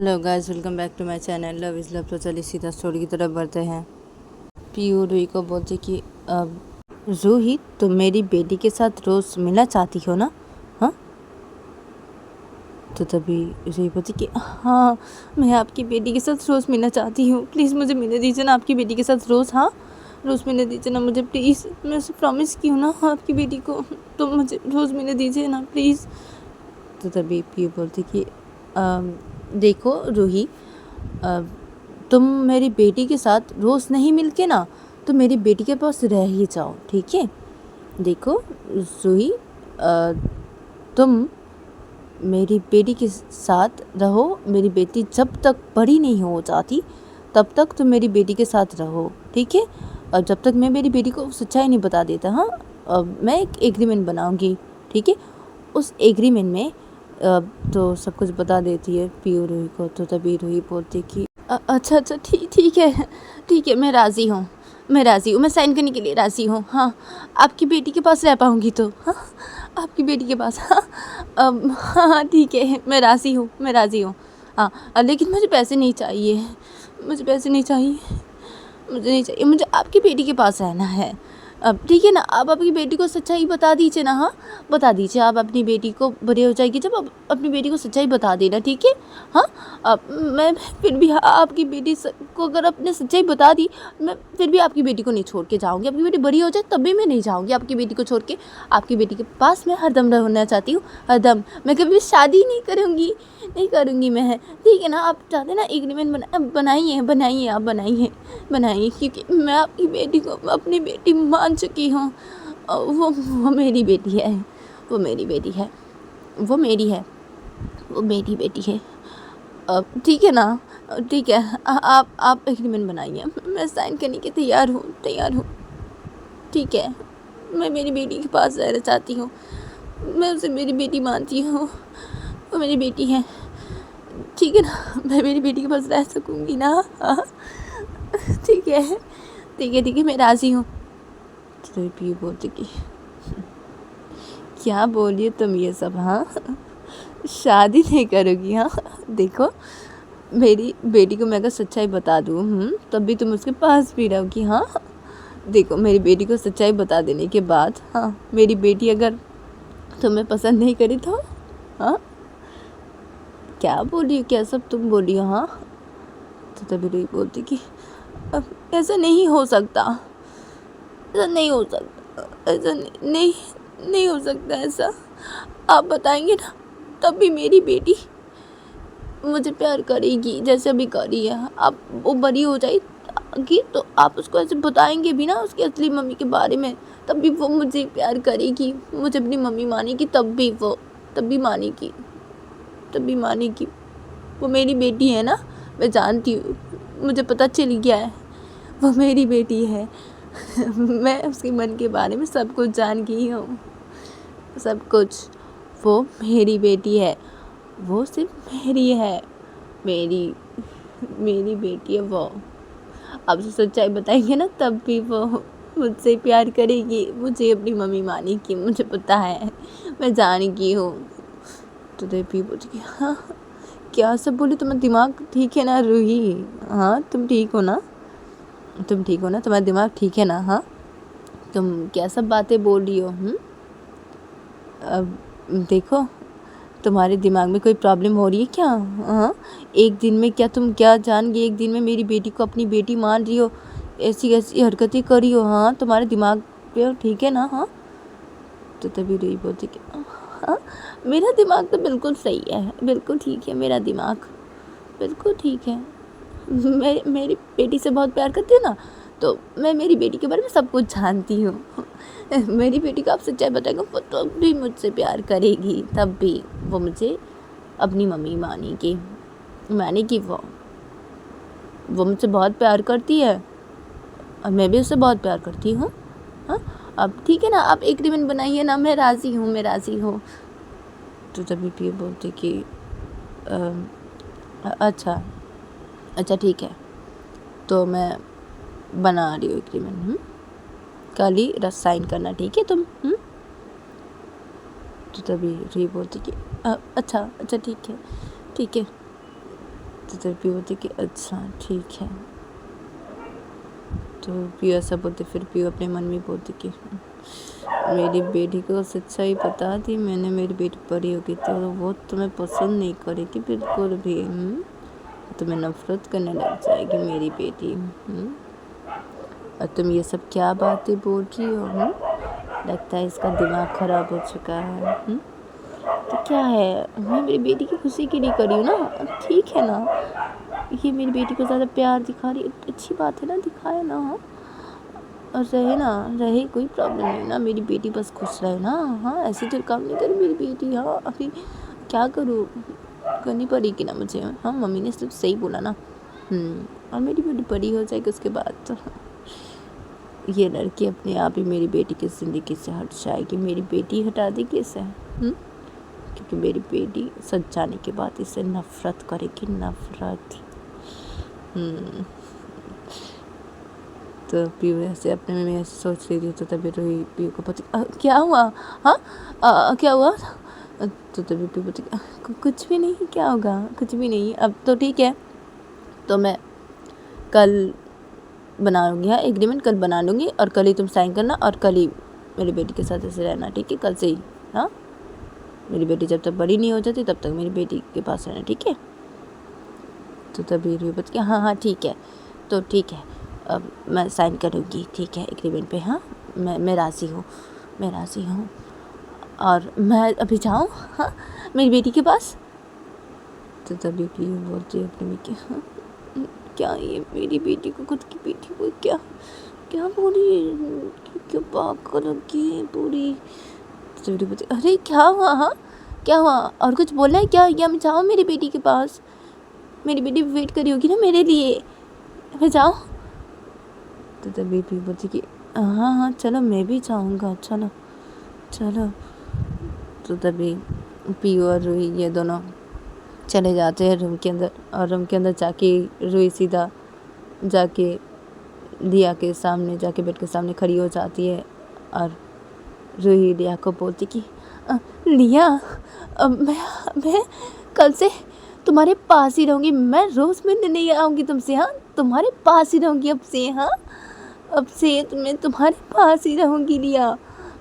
Hello guys, welcome back to my channel love is love. तो चलिए सीधा story की तरफ बढ़ते हैं। पीयू रूही को बोलती कि रूही, तुम मेरी बेटी के साथ रोज़ मिलना चाहती हो ना? हाँ, तो तभी रूही बोलती कि हाँ, मैं आपकी बेटी के साथ रोज़ मिलना चाहती हूँ। प्लीज़ मुझे मिलने दीजिए ना आपकी बेटी के साथ रोज़। हाँ, रोज़ मिलने दीजिए ना मुझे प्लीज़। मैं उसे प्रॉमिस की हूँ ना आपकी बेटी को, तो मुझे रोज़ मिलने दीजिए ना प्लीज़। तो तभी पीयू बोलती कि देखो रूही, तुम मेरी बेटी के साथ रोज़ नहीं मिलके ना, तो मेरी बेटी के पास रह ही जाओ, ठीक है? देखो रूही, तुम मेरी बेटी के साथ रहो। मेरी बेटी जब तक बड़ी नहीं हो जाती तब तक तुम मेरी बेटी के साथ रहो, ठीक है? और जब तक मैं मेरी बेटी को सच्चाई नहीं बता देता, हाँ, मैं एक एग्रीमेंट बनाऊंगी, ठीक है? उस एग्रीमेंट में तो सब कुछ बता देती है पीयू रूही को। तो तभी रूही बोलती कि अच्छा अच्छा, ठीक है, मैं राज़ी हूँ, मैं साइन करने के लिए राज़ी हूँ। हाँ, आपकी बेटी के पास रह पाऊँगी तो, हाँ, आपकी बेटी के पास। हाँ, हाँ ठीक है, मैं राज़ी हूँ। हाँ, लेकिन मुझे पैसे नहीं चाहिए, मुझे आपकी बेटी के पास रहना है। अब ठीक है ना, आप अपनी बेटी को सच्चाई बता दीजिए ना। हाँ, बता दीजिए, आप अपनी बेटी को बड़ी हो जाएगी जब, आप अपनी बेटी को सच्चाई बता देना, ठीक है? हाँ, अब मैं फिर भी आपकी बेटी को अगर आपने सच्चाई बता दी, मैं फिर भी आपकी बेटी को नहीं छोड़ के जाऊँगी। आपकी बेटी बड़ी हो जाए तब भी मैं नहीं जाऊँगी आपकी बेटी को छोड़ के। आपकी बेटी के पास मैं हरदम रहना चाहती हूँ, हरदम। मैं कभी शादी नहीं करूँगी मैं, ठीक है ना? आप चाहते ना एग्रीमेंट बनाइए, आप बनाइए, क्योंकि मैं आपकी बेटी को अपनी बेटी मान चुकी हूँ। वो मेरी बेटी है, वो मेरी बेटी है, वो मेरी है, वो मेरी बेटी है। ठीक है ना? ठीक है, आप एग्रीमेंट बनाइए, मैं साइन करने के तैयार हूँ, ठीक है? मैं मेरी बेटी के पास रहना चाहती हूँ, मैं उसे मेरी बेटी मानती हूँ, वो मेरी बेटी है, ठीक है ना? मैं मेरी बेटी के पास रह सकूँगी ना? हाँ, ठीक है, मैं राज़ी हूँ। तो पी बोलती कि क्या बोलिए तुम ये सब? हाँ, शादी नहीं करोगी? हाँ, देखो मेरी बेटी को मैं अगर सच्चाई बता दूँ तब भी तुम उसके पास भी रहोगी। हाँ, देखो मेरी बेटी को सच्चाई बता देने के बाद, हाँ, मेरी बेटी अगर तुम्हें पसंद नहीं करी तो, हाँ, क्या बोली हो, क्या सब तुम बोली हो? हाँ, तो तभी रूही बोलती कि अब ऐसा नहीं हो सकता, ऐसा नहीं हो सकता, ऐसा नहीं हो सकता ऐसा। आप बताएंगे ना तब भी मेरी बेटी मुझे प्यार करेगी जैसे अभी करी है। आप वो बड़ी हो जाएगी तो आप उसको ऐसे बताएंगे भी ना उसकी असली मम्मी के बारे में, तब भी वो मुझे प्यार करेगी, मुझे अपनी मम्मी मानेगी, तब भी मानेगी। वो मेरी बेटी है ना, मैं जानती हूँ, मुझे पता चल गया है, वो मेरी बेटी है। मैं उसके मन के बारे में सब कुछ जान गई हूँ, सब कुछ। वो मेरी बेटी है, वो सिर्फ मेरी है, मेरी बेटी है वो। अब उसे सच्चाई बताएंगे ना तब भी वो मुझसे प्यार करेगी, मुझे अपनी मम्मी मानेगी, मुझे पता है, मैं जान गई हूँ। तो देवी बोली हाँ, क्या सब बोली? तुम्हारा दिमाग ठीक है ना रूही? हाँ, तुम ठीक हो ना? तुम्हारा दिमाग ठीक है ना? हाँ, तुम क्या सब बातें बोल रही हो? अब देखो, तुम्हारे दिमाग में कोई प्रॉब्लम हो रही है क्या? हाँ, एक दिन में तुम क्या जान गई? एक दिन में मेरी बेटी को अपनी बेटी मान रही हो, ऐसी हरकतें कर रही हो? हाँ, तुम्हारे दिमाग पे ठीक है ना? हाँ, तो तभी रूही बोलती कि हाँ, मेरा दिमाग तो बिल्कुल सही है, बिल्कुल ठीक है, मेरा दिमाग बिल्कुल ठीक है। मेरी बेटी से बहुत प्यार करती हूँ ना, तो मैं मेरी बेटी के बारे में सब कुछ जानती हूँ। मेरी बेटी को आप सच्चाई बताएगा वो तब भी मुझसे प्यार करेगी, तब भी वो मुझे अपनी मम्मी मानेगी। वो मुझसे बहुत प्यार करती है और मैं भी उससे बहुत प्यार करती हूँ। हाँ, अब ठीक है ना, आप एग्रीमेंट बनाइए ना, मैं राज़ी हूँ। तो तभी पी बोलती कि अच्छा ठीक है, तो मैं बना रही हूँ एग्रीमेंट। कल ही साइन करना, ठीक है तुम? तो तभी रूही बोलती कि अच्छा ठीक है। تو تب پیو بولتی کہ اچھا ٹھیک ہے. تو پیو ایسا بولتے. پھر پیو اپنے من میں بولتی کہ میری بیٹی کو سچائی بتا دی میں نے, میری بیٹی پری ہوگی تو وہ تمہیں پسند نہیں کرے گی بالکل بھی, تمہیں نفرت کرنے لگ جائے گی میری بیٹی. اور تم یہ سب کیا باتیں بول رہی ہو؟ لگتا ہے اس کا دماغ خراب ہو چکا ہے. تو کیا ہے, میں میری بیٹی کی خوشی کے لیے کری ہوں نا, ٹھیک ہے نا. یہ میری بیٹی کو زیادہ پیار دکھا رہی, اچھی بات ہے نا, دکھائے نا, اور رہے نا, رہے, کوئی پرابلم نہیں نا, میری بیٹی بس خوش رہے نا. ہاں ایسے تو کام نہیں کری میری بیٹی. ہاں ابھی کیا کروں, کرنی پڑے گی نا مجھے. ہاں ممی نے سب صحیح بولا نا. اور میری بیٹی بڑی ہو جائے گی اس کے بعد تو یہ لڑکی اپنے آپ ہی میری بیٹی کی زندگی سے ہٹ جائے گی. میری بیٹی ہٹا دے گی اسے, کیونکہ میری بیٹی سچ جانے کے بعد اسے نفرت کرے گی, نفرت. تو پیو ایسے اپنے میں ایسے سوچ رہی تھی. تو تبھی روئی پیو کو پتہ کیا ہوا, ہاں کیا ہوا. تو تبھی پیو بولتی کچھ بھی نہیں, کیا ہوگا, کچھ بھی نہیں. اب تو ٹھیک ہے, تو میں کل بنا لوں گی, ہاں ایگریمنٹ کل بنا لوں گی, اور کل ہی تم سائن کرنا, اور کل ہی میری بیٹی کے ساتھ ایسے رہنا, ٹھیک ہے, کل سے ہی. ہاں میری بیٹی جب تک بڑی نہیں ہو جاتی تب تک میری بیٹی کے پاس رہنا, ٹھیک ہے. تو تبھی روئی بولتی کہ ہاں ٹھیک ہے, تو ٹھیک ہے, اب میں سائن کروں گی, ٹھیک ہے, ایگریمنٹ پہ. ہاں میں راضی ہوں, میں راضی ہوں. اور میں ابھی جاؤں ہاں میری بیٹی کے پاس. تو تبھی پیو بولتی ہے اپنے میں کہ ہاں کیا یہ میری بیٹی کو, خود کی بیٹی کو کیا کیا پوری کیوں پاگل لگی ہے پوری. تو بولتی ارے کیا ہوا, ہاں کیا ہوا, اور کچھ بولنا ہے کیا, یا میں جاؤں میری بیٹی کے پاس, میری بیٹی ویٹ کری ہوگی نا میرے لیے, میں جاؤں. تو تبھی پیو بولتی کہ ہاں چلو میں بھی جاؤں گا, چلو چلو. تو تبھی پیو اور روئی یہ دونوں چلے جاتے ہیں روم کے اندر, اور روم کے اندر جا کے روئی سیدھا جا کے لیا کے سامنے, جا کے بیڈ کے سامنے کھڑی ہو جاتی ہے. اور روئی لیا کو بولتی کہ لیا میں کل سے تمہارے پاس ہی رہوں گی, میں روز ملنے نہیں آؤں گی تم سے, ہاں تمہارے پاس ہی رہوں گی اب سے. ہاں اب سے میں تمہارے پاس ہی رہوں گی لیا,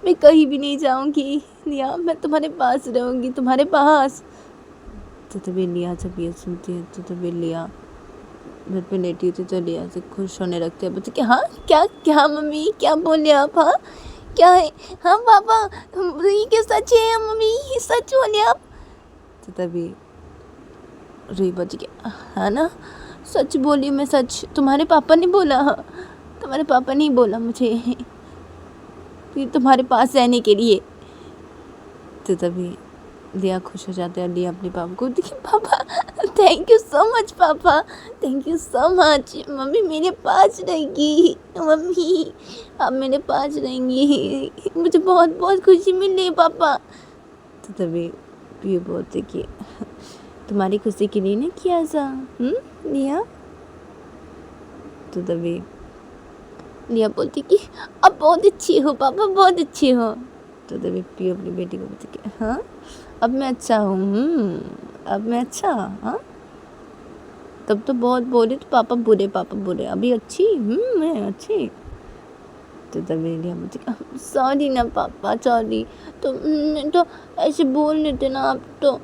میں کہیں بھی نہیں جاؤں گی لیا, میں تمہارے پاس رہوں گی, تمہارے پاس. تو تبھی لیا جب یہ سنتی ہے تو تبھی لیا گھر پہ لیٹی ہوتی, تو لیا سے خوش ہونے لگتے ہیں. بولتے کہ ہاں کیا ممی کیا بولے آپ, ہاں کیا ہے, ہاں پاپا یہ کہ سچ ہے ممی, سچ بولے آپ. تو تبھی روئی بولتی کہ ہاں نا سچ بولی میں, سچ, تمہارے پاپا نے بولا, تمہارے پاپا نہیں بولا مجھے تمہارے پاس رہنے کے لیے. تو تبھی لیا خوش ہو جاتا ہے, لیا اپنے پاپا کو دیکھیں پاپا تھینک یو سو مچ, پاپا تھینک یو سو مچ, ممی میرے پاس رہے گی, ممی آپ میرے پاس رہیں گی, مجھے بہت بہت خوشی مل رہی ہے پاپا. تو تبھی پیو بولتے کہ تمہاری خوشی کے لیے نہیں کیا ایسا لیا. تو تبھی لیا بولتی کہ اب بہت اچھی ہو پاپا, بہت اچھی ہو. تو تبھی پیو اپنی بیٹی کو بولتی کہ ہاں اب میں اچھا ہوں, اب میں اچھا, ہاں تب تو بہت بولے تو پاپا برے, ابھی اچھی میں اچھی. تو تبھی لیا بولتی کہ سوری نا پاپا, سوری, تو ایسے بول لیتے نا آپ تو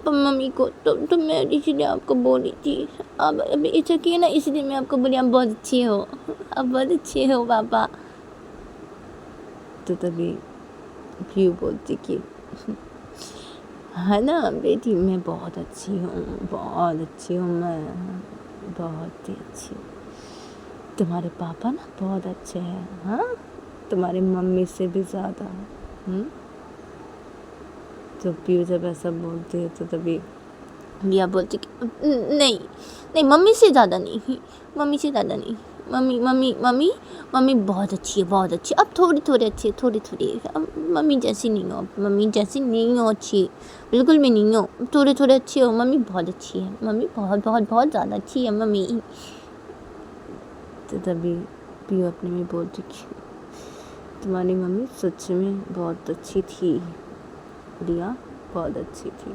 ممی کو, تو میں اسی لیے آپ کو بولی تھی, آپ ابھی ایسا کیے نا اسی لیے میں آپ کو بولی آپ بہت اچھی ہو, آپ بہت اچھے ہو پاپا. تو تبھی پیو بولتی کہ ہے نا بیٹی میں بہت اچھی ہوں, بہت اچھی ہوں, میں بہت ہی اچھی ہوں, تمہارے پاپا نا بہت اچھے ہیں, ہاں تمہاری ممی سے بھی زیادہ. تو پیو جب ایسا بولتی ہے تو تبھی لیا بولتی کہ نہیں ممی سے زیادہ نہیں, ممی سے زیادہ نہیں, ممی بہت اچھی ہے, بہت اچھی, اب تھوڑی اچھی ہے, تھوڑی, اب ممی جیسی نہیں ہو, ممی جیسی نہیں ہو اچھی, بالکل بھی نہیں ہو, تھوڑے اچھے ہو, ممی بہت اچھی ہے, ممی بہت بہت بہت زیادہ اچھی ہے ممی. تو تبھی پیو اپنے میں بولتی کہ تمہاری ممی سچ میں بہت اچھی تھی لیا, بہت اچھی تھی,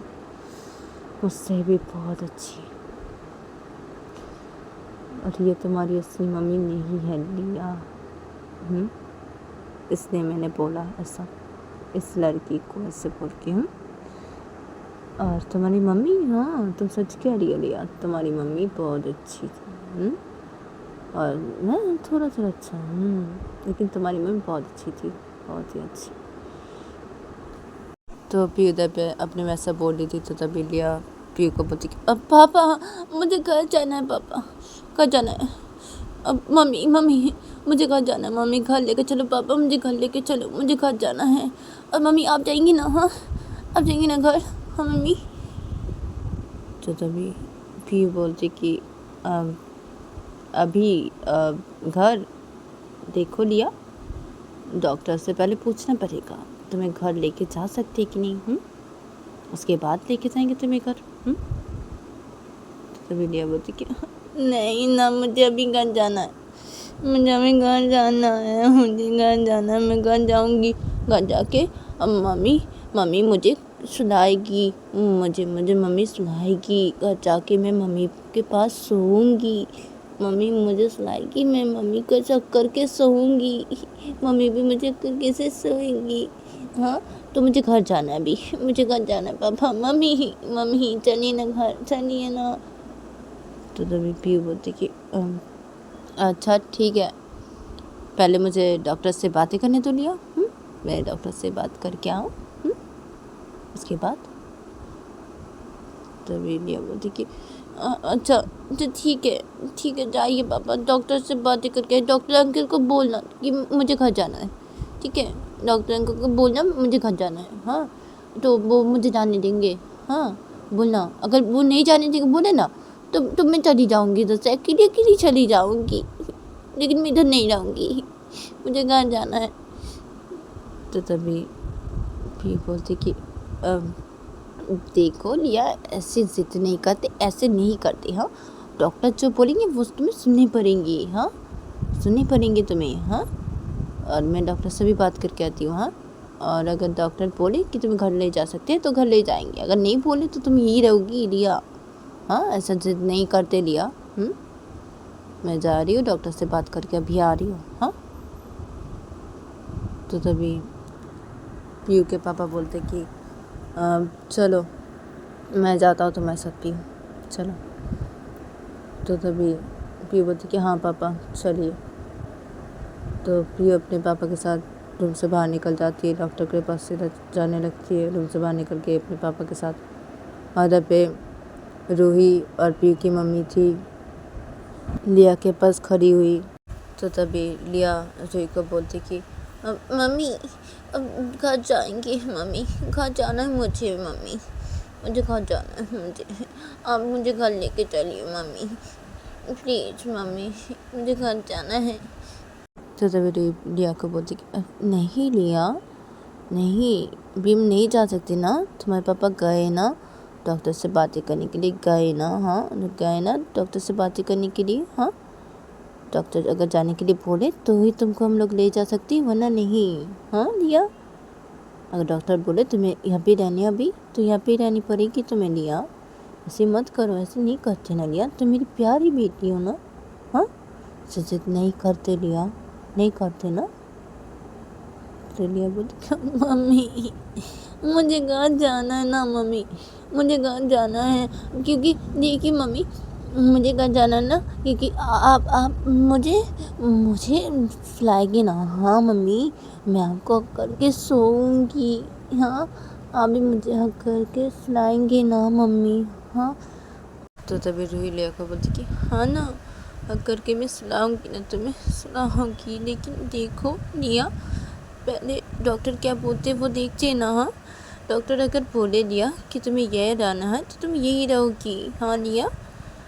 مجھ سے بھی بہت اچھی. اور یہ تمہاری اصلی ممی نہیں ہے لیا۔ اس لیے میں نے بولا ایسا، اس لڑکی کو ایسے بول کے۔ اور تمہاری ممی، ہاں تم سچ کہہ رہی ہو لیا، تمہاری ممی بہت اچھی تھی، اور میں تھوڑا اچھا لیکن تمہاری ممی بہت اچھی تھی، بہت ہی اچھی۔ تو پیو ادھر پہ اپنے ویسا بول رہی تھی، تو تبھی لیا پیو کو بولتی کہ اب پاپا مجھے گھر جانا ہے، پاپا گھر جانا ہے، اب ممی مجھے گھر جانا ہے، ممی گھر لے کے چلو، پاپا مجھے گھر لے کے چلو، مجھے گھر جانا ہے، اور ممی آپ جائیں گی نا؟ ہاں آپ جائیں گی نا گھر؟ ہاں ممی۔ تو تبھی پیو بولتی کہ ابھی گھر دیکھو لیا، ڈاکٹر سے پہلے پوچھنا پڑے گا تمہیں گھر لے کے جا سکتے کہ نہیں، اس کے بعد لے کے جائیں گے تمہیں گھر۔ تبھی لیا بولتی کہ نہیں نا، مجھے ابھی گھر جانا ہے، مجھے ابھی گھر جانا ہے، مجھے گھر جانا ہے، میں گھر جاؤں گی، گھر جا کے ممی مجھے سلائے گی، مجھے ممی سلائے گی، گھر جا کے میں ممی کے پاس سوؤں گی، ممی مجھے سلائے گی، میں ممی کو چک کر کے سوؤں گی، ممی بھی مجھے کر کے سے سوئیں گی۔ ہاں تو مجھے گھر جانا ہے، ابھی مجھے گھر جانا ہے پاپا، ممی چلیے نا گھر، چلیے نا۔ تو تبھی پیو بولتی کہ اچھا ٹھیک ہے، پہلے مجھے ڈاکٹر سے باتیں کرنے تو لیا، میں ڈاکٹر سے بات کر کے آؤں، اس کے بعد۔ تبھی لیا بولتی کہ اچھا ٹھیک ہے جائیے پاپا، ڈاکٹر سے باتیں کر کے، ڈاکٹر انکل کو بولنا کہ مجھے گھر جانا ہے، ٹھیک ہے، ڈاکٹر انکل کو بولنا مجھے گھر جانا ہے، ہاں تو وہ مجھے جانے دیں گے، ہاں بولنا، اگر وہ نہیں جانے دیں گے بولے نا تو میں چلی جاؤں گی، ادھر سے اکیلی چلی جاؤں گی، لیکن میں ادھر نہیں رہوں گی، مجھے گھر جانا ہے۔ تو تبھی بھی بولتی کہ دیکھو لیا، ایسے ضد نہیں کرتے، ایسے نہیں کرتے، ہاں ڈاکٹر جو بولیں گے وہ تمہیں سننی پڑیں گی، ہاں سننی پڑیں گی تمہیں، ہاں اور میں ڈاکٹر سے بھی بات کر کے آتی ہوں، ہاں اور اگر ڈاکٹر بولے کہ تم گھر لے جا سکتے تو گھر لے جائیں گے، اگر نہیں بولے تو تم یہی رہو گی لیا، ہاں ایسا ضد نہیں کرتے لیا۔ میں جا رہی ہوں ڈاکٹر سے بات کر کے ابھی آ رہی ہوں، ہاں۔ تو تبھی پیو کے پاپا بولتے کہ چلو میں جاتا ہوں تمہارے ساتھ پیو، چلو۔ تو تبھی پیو بولتی کہ ہاں پاپا چلیے۔ تو پیو اپنے پاپا کے ساتھ روم سے باہر نکل جاتی ہے، ڈاکٹر کے پاس سے جانے لگتی ہے، روم سے باہر نکل کے اپنے پاپا کے ساتھ۔ ادھر پہ روحی اور پیو کی ممی تھی لیا کے پاس کھڑی ہوئی۔ تو تبھی لیا روحی کو بولتی کہ ممی اب گھر جائیں گے، ممی گھر جانا ہے مجھے، ممی مجھے گھر جانا ہے، آپ مجھے گھر لے کے چلیے ممی، پلیز ممی مجھے گھر جانا ہے۔ تو تبھی لیا کو بولتی کہ نہیں لیا، نہیں ابھی ہم نہیں جا سکتے نا، تمہارے پاپا گئے نا ڈاکٹر سے باتیں کرنے کے لیے، گئے نا، ہاں گئے نا ڈاکٹر سے باتیں کرنے کے لیے، ہاں ڈاکٹر اگر جانے کے لیے بولے تو ہی تم کو ہم لوگ لے جا سکتے، ورنہ نہیں، ہاں لیا اگر ڈاکٹر بولے تمہیں یہاں پہ رہنے ابھی تو یہاں پہ رہنی پڑے گی تمہیں لیا، ایسے مت کرو، ایسے نہیں کرتے نا لیا، تم میری پیاری بیٹی ہو نا، ہاں ضد نہیں کرتے لیا، نہیں کرتے نا۔ تو لیا بولتی ممی مجھے گھر جانا ہے نا، ممی مجھے گھر جانا ہے، کیونکہ دیکھیے ممی مجھے گھر جانا ہے نا، کیونکہ آپ مجھے سلائے گی نا، ہاں ممی میں آپ کو کر کے سوؤں گی، ہاں آپ بھی مجھے حق کر کے سلائیں گے نا ممی، ہاں۔ تو تبھی روحی لیا کو بولتی کہ ہاں نا حق کر کے میں سلاؤں گی نا، تمہیں سلاؤں گی، لیکن دیکھو لیا پہلے ڈاکٹر کیا بولتے وہ دیکھتے نا، ہاں ڈاکٹر اگر بولے لیا کہ تمہیں یہ رہنا ہے تو تم یہی رہو گی، ہاں لیا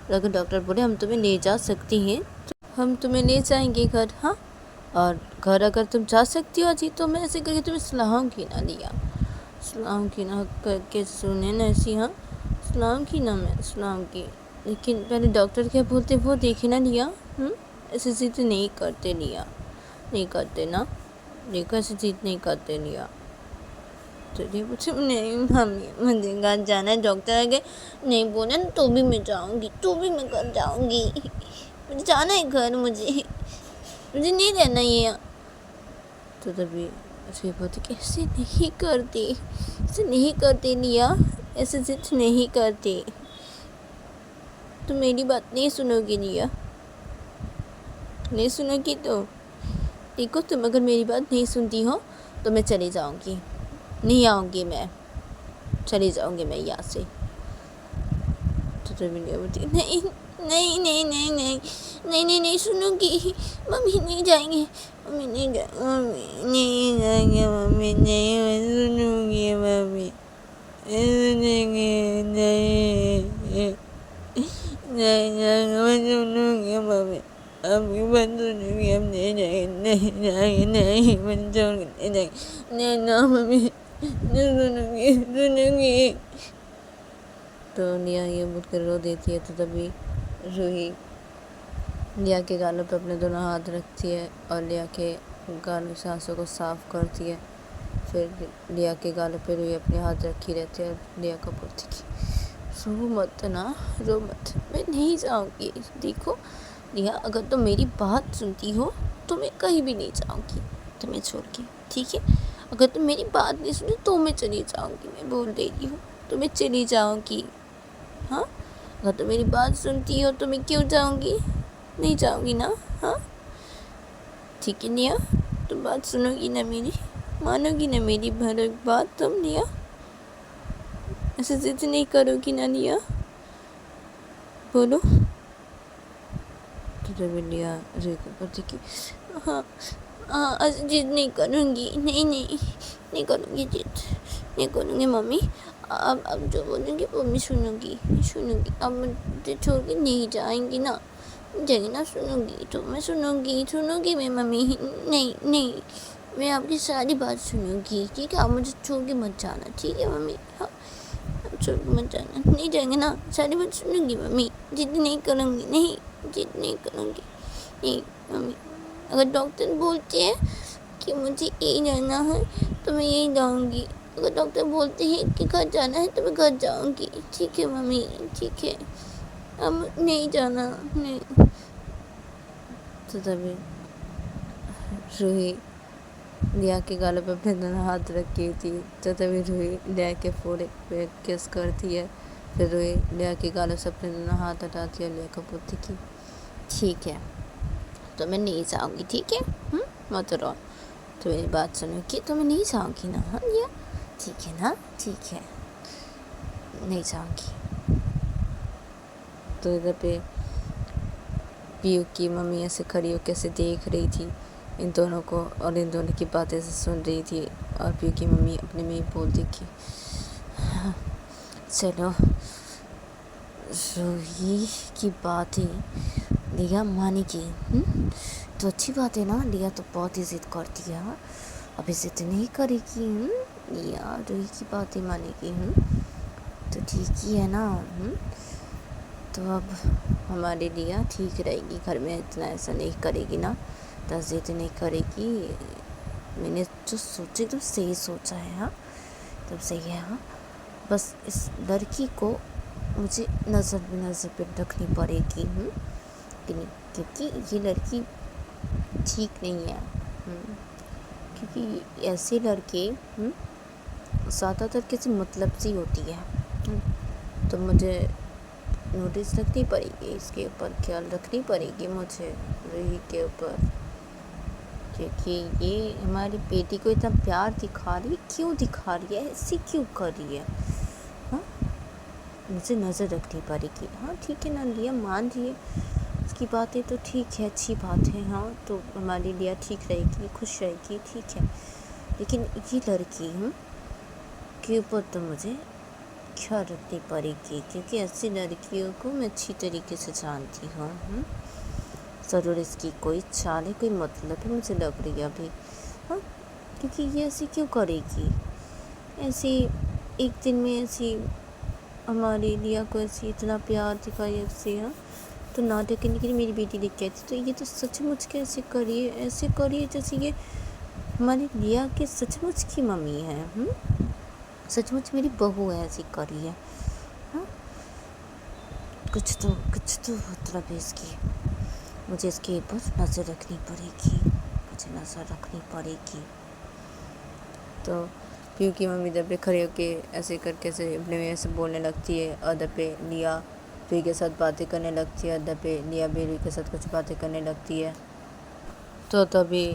اگر ڈاکٹر بولے ہم تمہیں لے جا سکتے ہیں تو ہم تمہیں لے جائیں گے گھر، ہاں اور گھر اگر تم جا سکتی ہو جی تو میں ایسے کر کے تمہیں سلاؤں گی نا لیا، سلاؤں گی نا حق کر کے، سنیں نا ایسی، ہاں سلاؤں گی نا، میں سلاؤں گی، لیکن پہلے ڈاکٹر کیا بولتے وہ دیکھے نا لیا، ایسے ضد نہیں کرتے لیا، نہیں کرتے نا، دیکھو ایسے ضد نہیں کرتے لیا۔ تو یہ پوچھے نہیں ممی مجھے گھر جانا ہے، ڈاکٹر اگر نہیں بولے تو بھی میں جاؤں گی، تو بھی میں گھر جاؤں گی، مجھے جانا ہے گھر، مجھے نہیں رہنا یہ. تو تبھی روہی بولتی کہ ایسے نہیں کرتی، ایسے نہیں کرتی لیا، ایسے ضد نہیں کرتی. تم میری بات نہیں سنو گی لیا، نہیں سنو گی تو دیکھو، تم اگر میری بات نہیں سنتی ہو تو میں چلی جاؤں گی، نہیں آؤں گی، میں چلی جاؤں گی میں یہاں سے. تو تبھی لیا بولتی نہیں نہیں نہیں نہیں نہیں نہیں نہیں نہیں سنوں گی، ممی نہیں جائیں گے، ممی نہیں جائیں گے، ممی نہیں جائیں گے، ممی نہیں، میں سنوں گی، ممی سنیں گے، نہیں نہیں جائیں گے، میں سنوں گی ممی، اب کی بات سنوں گی، ہم نہیں جائیں گے، نہیں جائیں گے، نہیں میں چھوڑ کے نہیں جائیں گے، نہیں نا ممی نہیں سنوں گی. تو لیا یہ بول کر رو دیتی ہے. تو تبھی روہی لیا کے گالوں پہ اپنے دونوں ہاتھ رکھتی ہے اور لیا کے گالوں سے آنسوں کو صاف کرتی ہے. پھر لیا کے گالوں پہ روہی اپنے ہاتھ رکھی رہتی ہے اور لیا کو بولتی کہ رو مت نا، رو مت، میں نہیں جاؤں گی. دیکھو لیا، اگر تم میری بات سنتی ہو تو میں کہیں بھی نہیں جاؤں گی تمہیں چھوڑ کے، ٹھیک ہے؟ اگر تم میری بات نہیں سنی تو میں چلی جاؤں گی، میں بول رہی ہوں تو میں چلی جاؤں گی. ہاں، اگر تم میری بات سنتی ہو تو میں کیوں جاؤں گی؟ نہیں جاؤں گی نا. ہاں ٹھیک ہے لیا، تم بات سنو گی نا میری، مانو گی نا میری ہر ایک بات تم لیا، ایسے ضد نہیں کرو گی نا لیا، بولو. تو جب لیا روہی کو بولتی کہ ہاں ہاں ضد نہیں کروں گی، نہیں نہیں نہیں کروں گی ضد، نہیں کروں گی ممی، اب جو بولوں گی وہ میں سنوں گی، اب مجھے چھوڑ کے نہیں جائیں گی نا، جائیں گی نا، سنوں گی تو میں سنوں گی میں ممی، نہیں نہیں میں آپ کی ساری بات سنوں گی، ٹھیک ہے؟ آپ مجھے چھوڑ کے مت جانا، ٹھیک ہے ممی؟ ہاں چھوڑ کے مت جانا، نہیں جائیں گے نا، ساری بات سنوں گی ممی، ضد نہیں کروں گی، نہیں ضد نہیں کروں گی، نہیں ممی. اگر ڈاکٹر بولتے ہیں کہ مجھے یہی جانا ہے تو میں یہی جاؤں گی، اگر ڈاکٹر بولتے ہیں کہ گھر جانا ہے تو میں گھر جاؤں گی، ٹھیک ہے ممی، ٹھیک ہے، اب نہیں جانا، نہیں. تو تبھی روہی لیا کے گالوں پہ اپنے دونوں ہاتھ رکھی تھی. تو تبھی روہی لیا کے فوڑے پہ کس کرتی ہے. پھر روہی لیا کے گالوں سے اپنے دونوں ہاتھ ہٹاتی ہے اور لیا کو بولتی کہ ٹھیک ہے تو میں نہیں جاؤں گی، ٹھیک ہے، مت رو، تو میری بات سنو گی تو میں نہیں جاؤں گی نا. ہاں لیا ٹھیک ہے نا، ٹھیک ہے، نہیں جاؤں گی. تو ادھر پہ پیو کی ممی ایسے کھڑی ہو کیسے دیکھ رہی تھی ان دونوں کو، اور ان دونوں کی باتیں سے سن رہی تھی. اور پیو کی ممی اپنے میں بولتی کہ چلو روہی کی باتیں لیا مانے گی تو اچھی بات ہے نا. لیا تو بہت ہی ضد کرتی ہے، ابھی ضد نہیں کرے گی، لیا روہی کی باتیں مانے گی، تو ٹھیک ہی ہے نا. تو اب ہمارے لیا ٹھیک رہے گی، گھر میں اتنا ایسا نہیں کرے گی نا، تو ضد نہیں کرے گی. میں نے جو سوچا تو صحیح سوچا ہے، ہاں تب صحیح ہے. ہاں بس اس لڑکی کو مجھے نظر پہ رکھنی پڑے گی، کیونکہ یہ لڑکی ٹھیک نہیں ہے. کیونکہ ایسے لڑکے زیادہ تر کسی مطلب سے ہوتی ہے. تو مجھے نوٹس رکھنی پڑے گی، اس کے اوپر خیال رکھنی پڑے گی مجھے، روہی کے اوپر، کیونکہ یہ ہماری بیٹی کو اتنا پیار دکھا رہی ہے، کیوں دکھا رہی ہے، ایسی کیوں کر رہی ہے. ہاں مجھے نظر رکھنی پڑے گی. ہاں ٹھیک ہے نا لیا، مان رہی ہے اس کی باتیں تو ٹھیک ہے، اچھی بات ہے. ہاں تو ہماری لیا ٹھیک رہے گی، خوش رہے گی، ٹھیک ہے. لیکن یہ لڑکی کے اوپر تو مجھے خیال رکھنی پڑے گی، کیونکہ ایسی لڑکیوں کو میں اچھی طریقے سے جانتی ہوں. ضرور اس کی کوئی چال ہے، کوئی مطلب ہے، مجھے لگ رہی ہے ابھی. ہاں کیونکہ یہ ایسی کیوں کرے گی، ایسی ایک دن میں ایسی ہماری لیا کو ایسی اتنا پیار دکھائی ایسی. ہاں تو ناٹک کرنے کے لیے میری بیٹی لکھ کے آئی تھی، تو یہ تو سچ مچ کے ایسے کریے جیسے یہ ہماری لیا کے سچ مچ کی ممی ہے، سچ مچ میری بہو ہے، ایسی کری ہے. ہاں کچھ تو مطلب ہے اس کی. मुझे इसके ऊपर नज़र रखनी पड़ेगी, मुझे नज़र रखनी पड़ेगी। तो पीयू की मम्मी दर पे खड़े होके ऐसे करके से अपने में ऐसे बोलने लगती है, और दर पे लिया रूही के साथ बातें करने लगती है, दर पे लिया भी रूही के साथ कुछ बातें करने लगती है। तो तभी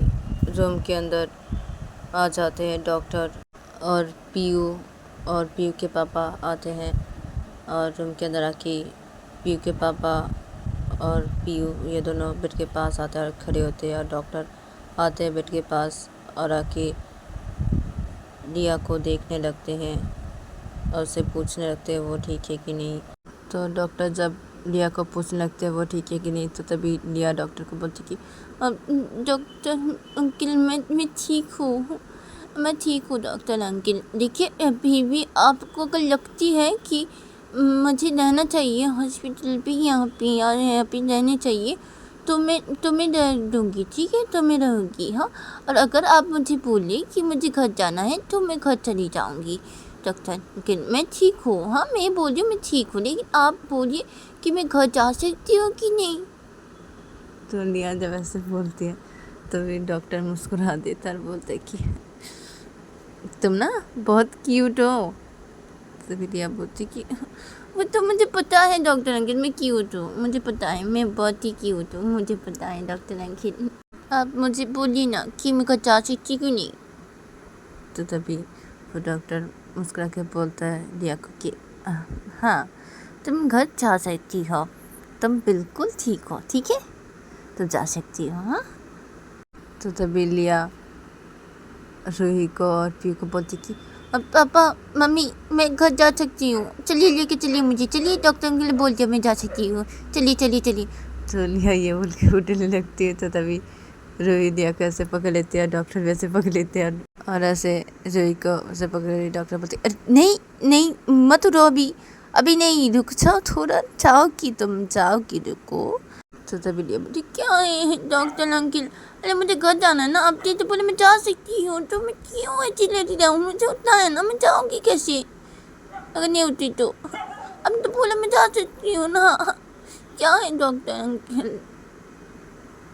रूम के अंदर आ जाते हैं डॉक्टर और पीयू के पापा आते हैं, और रूम के अंदर आके पीयू के पापा और पीयू ये दोनों बेड के पास आते हैं और खड़े होते हैं, और डॉक्टर आते हैं बेड के पास और आके लिया को देखने लगते हैं और उससे पूछने लगते हैं वो ठीक है कि नहीं। तो डॉक्टर जब लिया को पूछने लगते हैं वो ठीक है कि नहीं, तो तभी लिया डॉक्टर को बोलती कि डॉक्टर अंकल मैं ठीक हूँ, मैं ठीक हूँ डॉक्टर अंकल। देखिए अभी भी आपको अगर लगती है कि मुझे रहना चाहिए हॉस्पिटल पे, यहाँ पे रहना चाहिए, तो मैं रह दूँगी, ठीक है, तो मैं रहूँगी। हाँ, और अगर आप मुझे बोले कि मुझे घर जाना है तो मैं घर चली जाऊँगी डॉक्टर अंकल, मैं ठीक हूँ। हाँ, मैं बोल रही हूँ मैं ठीक हूँ, लेकिन आप बोलिए कि मैं घर जा सकती हूँ कि नहीं। तो लिया जब ऐसे बोलती है तो भी डॉक्टर मुस्कुरा देता और बोलता है कि तुम ना बहुत क्यूट हो। तो भी लिया बोलती कि वो तो मुझे पता है डॉक्टर अंकल, मैं क्यूट हूँ, मुझे पता है, मैं बहुत ही क्यूट हूँ, मुझे पता है डॉक्टर अंकल, आप मुझे बोलिए ना कि मैं घर जा सकती क्यों नहीं। तो तभी वो डॉक्टर मुस्कुरा के बोलता है लिया को कि हाँ तुम घर जा सकती हो, तुम बिल्कुल ठीक हो, ठीक है, तुम जा सकती हो। हाँ, तो तभी लिया रूही को और पीयू को बोलती कि अब पापा मम्मी मैं घर जा सकती हूँ, चलिए लेके चलिए मुझे, चलिए डॉक्टर अंकल बोल दिया मैं जा सकती हूँ, चलिए चलिए चलिए। तो लिया ये बोल के उठने लगती है, तो तभी रूही लिया को ऐसे पकड़ लेते हैं, डॉक्टर भी ऐसे पकड़ लेते हैं, और ऐसे रूही को ऐसे पकड़ रही डॉक्टर बोलते अरे नहीं नहीं मत उठो, अभी नहीं, रुक जाओ थोड़ा, जाओगी तुम, जाओगी, रुको। तो तभी लिया बोलती क्या है डॉक्टर अंकल, अरे मुझे घर जाना है ना, अब तो बोले मैं जा सकती हूँ, तो मैं क्यों ऐसी लेती जाऊँ, मुझे उठना है ना, मैं जाऊँगी कैसे अगर नहीं उठी तो, अब तो बोला मैं जा सकती हूँ ना, क्या है डॉक्टर अंकल।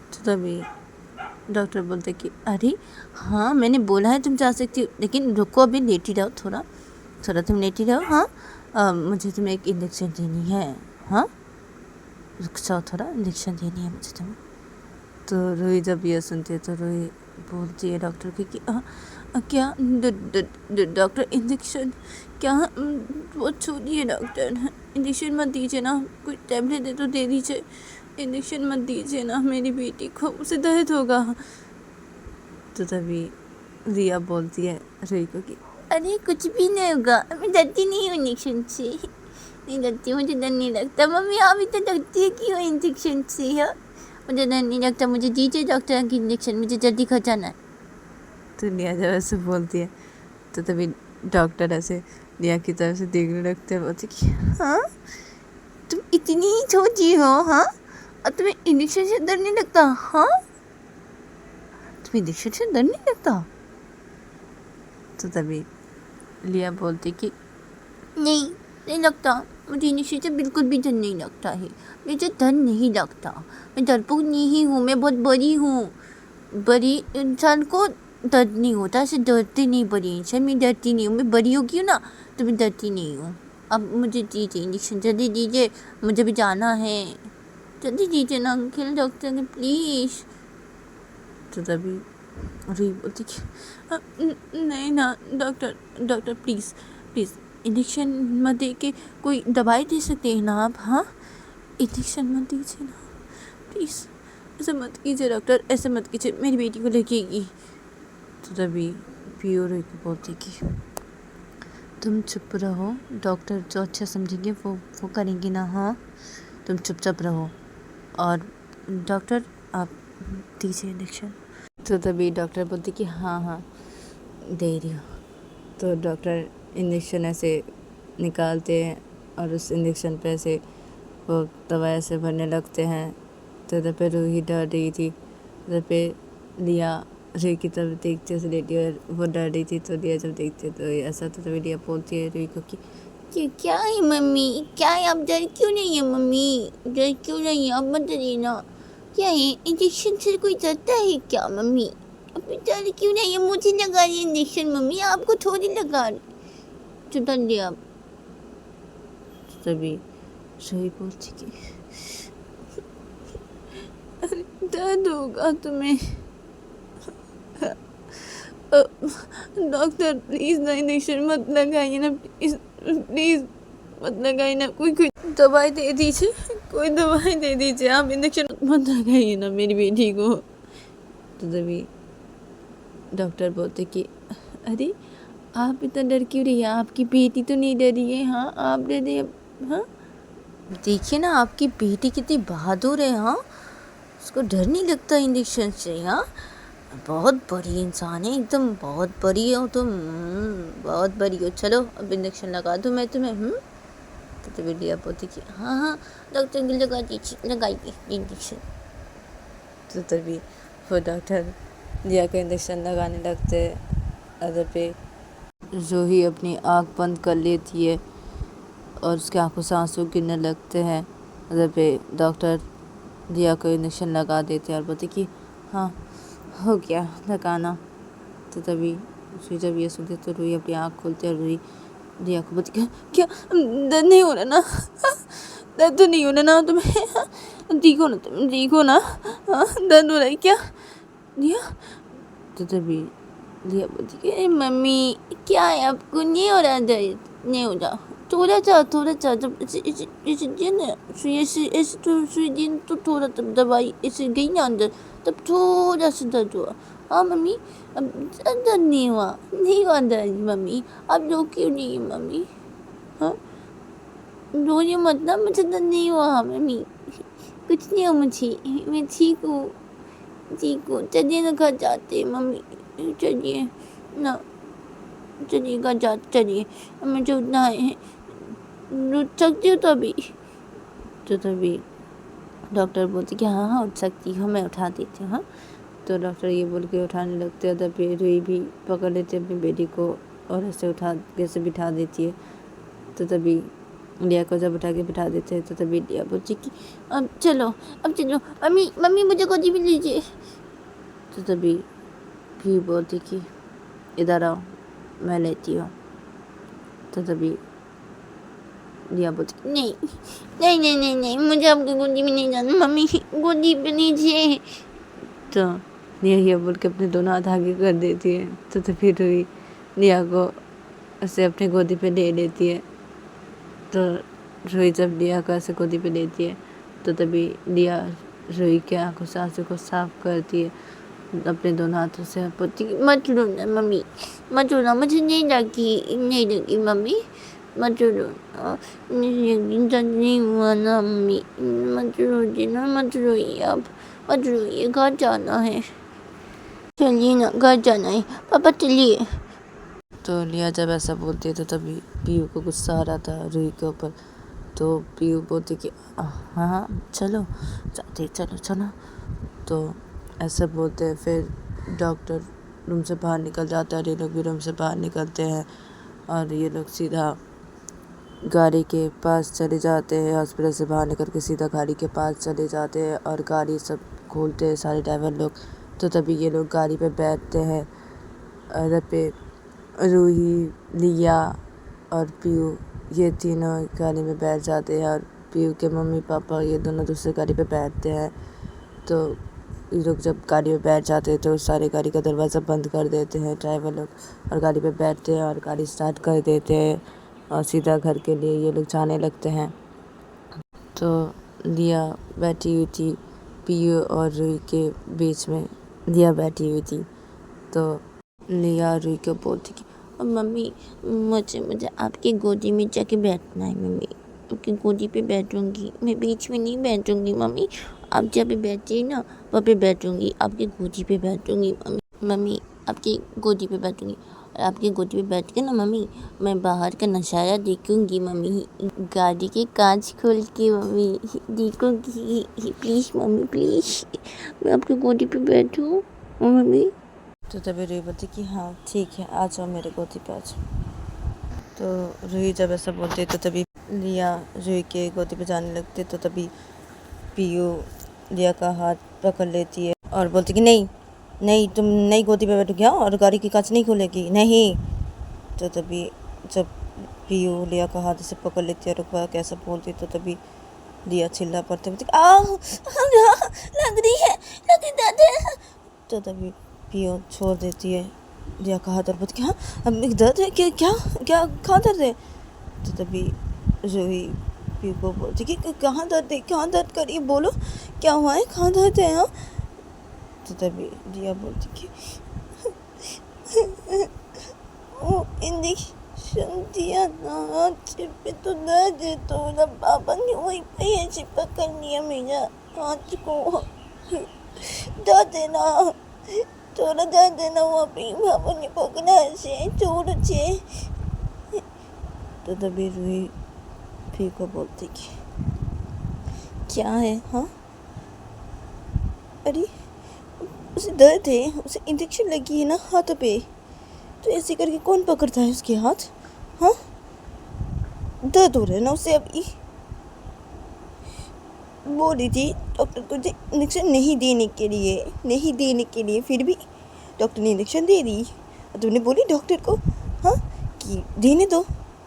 तो तभी डॉक्टर बोलते कि अरे हाँ मैंने बोला है तुम जा सकती हो, लेकिन रुको अभी लेटी रहो, थोड़ा तुम लेटी रहो। हाँ मुझे तुम्हें एक इंजेक्शन देनी है, हाँ रुक जाओ थोड़ा, इंजेक्शन देनी है मुझे तुम्हें। तो रूही जब ये सुनती है तो रूही बोलती है डॉक्टर को कि क्या डॉक्टर इंजेक्शन क्या, वो छोड़िए डॉक्टर, इंजेक्शन मत दीजिए ना, कोई टैबलेट दे तो दे दीजिए, इंजेक्शन मत दीजिए ना, मेरी बेटी को उसे दर्द होगा। तो तभी रिया बोलती है रूही को कि अरे कुछ भी नहीं होगा, मैं डरती नहीं हूँ इंजेक्शन से, नहीं डरती, मुझे डर नहीं लगता। मम्मी आप इतना डरती है क्यों इंजेक्शन से। है मुझे डर नहीं लगता, मुझे दीजिए डॉक्टर की इंजेक्शन, मुझे जल्दी घर जाना है। तो लिया जब ऐसे बोलती है तो तभी डॉक्टर ऐसे लिया की तरफ से देखने लगते हैं, बोलते कि हाँ तुम इतनी छोटी हो, हाँ और तुम्हें इंजेक्शन से डर नहीं लगता, हाँ तुम्हें इंजेक्शन से डर नहीं लगता। तो तभी लिया बोलती कि नहीं लगता, मुझे इंजेक्शन से बिल्कुल भी डर नहीं लगता है, मुझे डर नहीं लगता, मैं डरपोक नहीं हूँ, मैं बहुत बड़ी हूँ, बड़ी इंसान को डर नहीं होता, ऐसे डरते नहीं बड़ी इंसान, मैं डरती नहीं हूँ, मैं बड़ी होगी हूँ ना तो मैं डरती नहीं हूँ। अब मुझे दीजिए इंजेक्शन, जल्दी दीजिए, मुझे भी जाना है, जल्दी दीजिए ना अंकल, डॉक्टर अंकल प्लीज़। तो तभी रूही बोलती कि नहीं ना डॉक्टर प्लीज़ इंजेक्शन मत दे के कोई दवाई दे सकते हैं ना आप। हाँ इंजेक्शन मत दीजिए ना प्लीज़, ऐसे मत कीजिए डॉक्टर, ऐसे मत कीजिए, मेरी बेटी को लेके। तो तभी पीयू रूही को बोलती कि तुम चुप रहो, डॉक्टर जो अच्छा समझेंगे वो करेंगे ना। हाँ तुम चुपचाप रहो, और डॉक्टर आप दीजिए इंजेक्शन। तो तभी डॉक्टर बोलती कि हाँ दे रही हो। तो डॉक्टर इंजेक्शन ऐसे निकालते हैं और उस इंजेक्शन पे ऐसे वो दवा ऐसे भरने लगते हैं। तो इधर पे रूही डर रही थी, इधर पे लिया रूही की तरफ देखते से लेटी, और वो डर रही थी तो लिया जब देखते तो ऐसा, तो तभी लिया बोलती है रूही को कि क्या है मम्मी, क्या है, आप डर क्यों नहीं है मम्मी, डर क्यों नहीं है, आप मत डरिए ना, क्या ये इंजेक्शन से कोई डरता है क्या मम्मी? अभी डर क्यों नहीं है? मुझे लगा रही इंजेक्शन मम्मी, आपको थोड़ी लगा रही। चुप रहिए आप। तभी सही बोलती कि अरे दर्द होगा तुम्हें। डॉक्टर प्लीज ना इंजेक्शन मत लगाइए ना, प्लीज प्लीज मत लगाइए ना, कोई कोई दवाई दे दीजिए, कोई दवाई दे दीजिए, आप इंजेक्शन मत लगाइए ना मेरी बेटी को। तो तभी डॉक्टर बोलते कि अरे आप इतना डर क्यों रही है? आपकी बेटी तो नहीं डर रही है। हाँ आप डर रही है। हाँ देखिए ना आपकी बेटी कितनी बहादुर है। हाँ उसको डर नहीं लगता इंजेक्शन से। हाँ बहुत बड़ी इंसान है, एकदम बहुत बड़ी हो तुम। बहुत बड़ी हो। चलो अब इंजेक्शन लगा दूँ मैं तुम्हें। तो तभी लिया बोलती कि हाँ हाँ डॉक्टर लगा दीजिए, लगाइए इंजेक्शन। तो तभी वो डॉक्टर लिया को इंजेक्शन लगाने लगते। अदर पे जो ही अपनी आँख बंद कर लेती है और उसके आँखों से आंसू गिरने लगते हैं। अदर पे डॉक्टर लिया को इंजेक्शन लगा देते हैं और बोलते कि हाँ हो गया लगाना। तो तभी रुई जब ये सुनते तो रुई अपनी आँख खोलती है और रुई लिया को बोलती क्या दर्द नहीं हो रहा ना? दर्द तो नहीं हो रहा ना तुम्हें? ठीक हो ना तुम? ठीक हो ना? हाँ दर्द हो रहा है क्या लिया? तो तभी लिया बोलती कि मम्मी क्या है, आपको नहीं हो रहा दर्द? नहीं हो रहा, थोड़ा सा जब ऐसे दिया ना ऐसे तो सुई दी तो थोड़ा तब दवाई ऐसे गई ना अंदर तब थोड़ा सा दर्द हुआ। हाँ मम्मी अब दर्द नहीं हुआ दर्द मम्मी। अब रो क्यों नहीं है मम्मी? हाँ रोइए मत ना, मुझे दर्द नहीं हुआ मम्मी, कुछ नहीं हुआ मुझे, मैं ठीक हूँ। चलिए ना घर जाते हैं मम्मी, चलिए ना, चलिए घर जाते, चलिए मुझे उठना है, उठ सकती हो? तो तभी डॉक्टर बोलती कि हाँ हाँ उठ सकती हो, मैं उठा देती हूँ। हाँ तो डॉक्टर ये बोल के उठाने लगते हैं। तभी रुई भी पकड़ लेती है अपनी बेटी को और ऐसे बिठा देती है। तो तभी लिया को जब उठा के बिठा देते हैं तो तभी लिया बोलती कि अब चलो मम्मी मुझे गोदी में लीजिए। तो तभी भी बोलती कि इधर आओ मैं लेती हूँ। तो तभी लिया बोलती नहीं मुझे आपकी गोदी में नहीं जाना मम्मी, गोदी पे लीजिए। तो लिया ये बोल के अपने दोनों हाथ आगे कर देती है। तो फिर रुई लिया को उसे अपनी गोदी पे ले लेती है। तो रुई जब लिया को ऐसे गोदी पे लेती है तो तभी लिया रुई के आंखों से आंसू को साफ करती है अपने दोनों हाथों से। बोलती मत रोना मम्मी, मत रोना, मुझे नहीं लगी मम्मी, मत रोना, नहीं हुआ ना मम्मी, मत रोइए ना, मत रोइए, आप मत रोइए, घर जाना है, चलिए ना घर जाना है पापा चलिए। तो लिया जब ऐसा बोलती है तो तभी पीयू को गुस्सा आ रहा था रूही के ऊपर। तो पीयू बोलती कि हाँ हाँ चलो जाते चलो। तो ऐसा बोलते हैं। फिर डॉक्टर रूम से बाहर निकल जाता है और ये लोग भी रूम से बाहर निकलते हैं और ये लोग सीधा गाड़ी के पास चले जाते हैं। हॉस्पिटल से बाहर निकल के सीधा गाड़ी के पास चले जाते हैं और गाड़ी सब खोलते हैं सारे ड्राइवर लोग। तो तभी ये लोग गाड़ी पे बैठते हैं और पे रूही, लिया और पीयू ये तीनों गाड़ी में बैठ जाते हैं और पीयू के मम्मी पापा ये दोनों दूसरे गाड़ी पे बैठते हैं। तो ये लोग जब गाड़ी में बैठ जाते हैं तो सारे गाड़ी का दरवाज़ा बंद कर देते हैं ड्राइवर लोग और गाड़ी पे बैठते हैं और गाड़ी स्टार्ट कर देते हैं और सीधा घर के लिए ये लोग जाने लगते हैं। तो लिया बैठी हुई थी पीयू और रूही के बीच में, लिया बैठी हुई थी। तो लिया रूही को बोलती कि मम्मी मुझे आपकी गोदी में जाके बैठना है मम्मी, आपकी गोदी पे बैठूंगी, मैं बीच में नहीं बैठूंगी मम्मी, आप जब भी बैठिए ना वहाँ पे बैठूंगी, आपकी गोदी पे बैठूंगी मम्मी आपकी गोदी पे बैठूंगी। और आपकी गोदी पे बैठ के ना मम्मी मैं बाहर का नज़ारा देखूंगी मम्मी, गाड़ी के कांच खोल के मम्मी देखूंगी, प्लीज़ मम्मी प्लीज़ मैं आपकी गोदी पे बैठूँ मम्मी। तो तभी रूही बोलती कि हाँ ठीक है आ जाओ मेरे गोदी पे आ जाओ। तो रूही जब ऐसा बोलती तो तभी लिया रूही के गोदी पे जाने लगते। तो तभी पीयू दिया का हाथ पकड़ लेती है और बोलती कि नहीं नहीं, तुम नई गोदी पे बैठो क्या और गाड़ी की कांच नहीं खुलेगी, नहीं। तो तभी जब पीयू लिया का हाथ से पकड़ लेती है, रुकवा कैसा बोलती, तो तभी दिया चिल्ला पड़ते बोलती लग रही है, लग दादा। तो तभी पीयू छोड़ देती है दिया का हाथ और बोलती हाँ अब दर्द है, क्या क्या क्या कहाँ दर्द है। तो तभी रूही पीयू को बोलती कि कहाँ दर्द है, कहाँ दर्द करिए, बोलो क्या हुआ है, कहाँ दर्द है। हाँ तो तभी दिया बोलती कि वो इंजेक्शन दिया ना हाथ पे तो दर्द है, तो ना पापा ने वहीं पे ऐसे पकड़ लिया मेरा हाथ को, दर्द है ना, थोड़ा दर्द है ना, वो अपनी पापा ने पकड़ा ऐसे छोड़ छे। तो तभी रूही पी को बोलती कि क्या है। हाँ अरे उसे दर्द है, उसे इंजेक्शन लगी है ना हाथ पे, तो ऐसे करके कौन पकड़ता है उसके हाथ। हाँ दर्द हो रहा है ना उसे अभी, बोल रही थी डॉक्टर को इंजेक्शन नहीं देने के लिए, फिर भी डॉक्टर ने इंजेक्शन दे दी। तुमने बोली डॉक्टर को हाँ कि देने दो,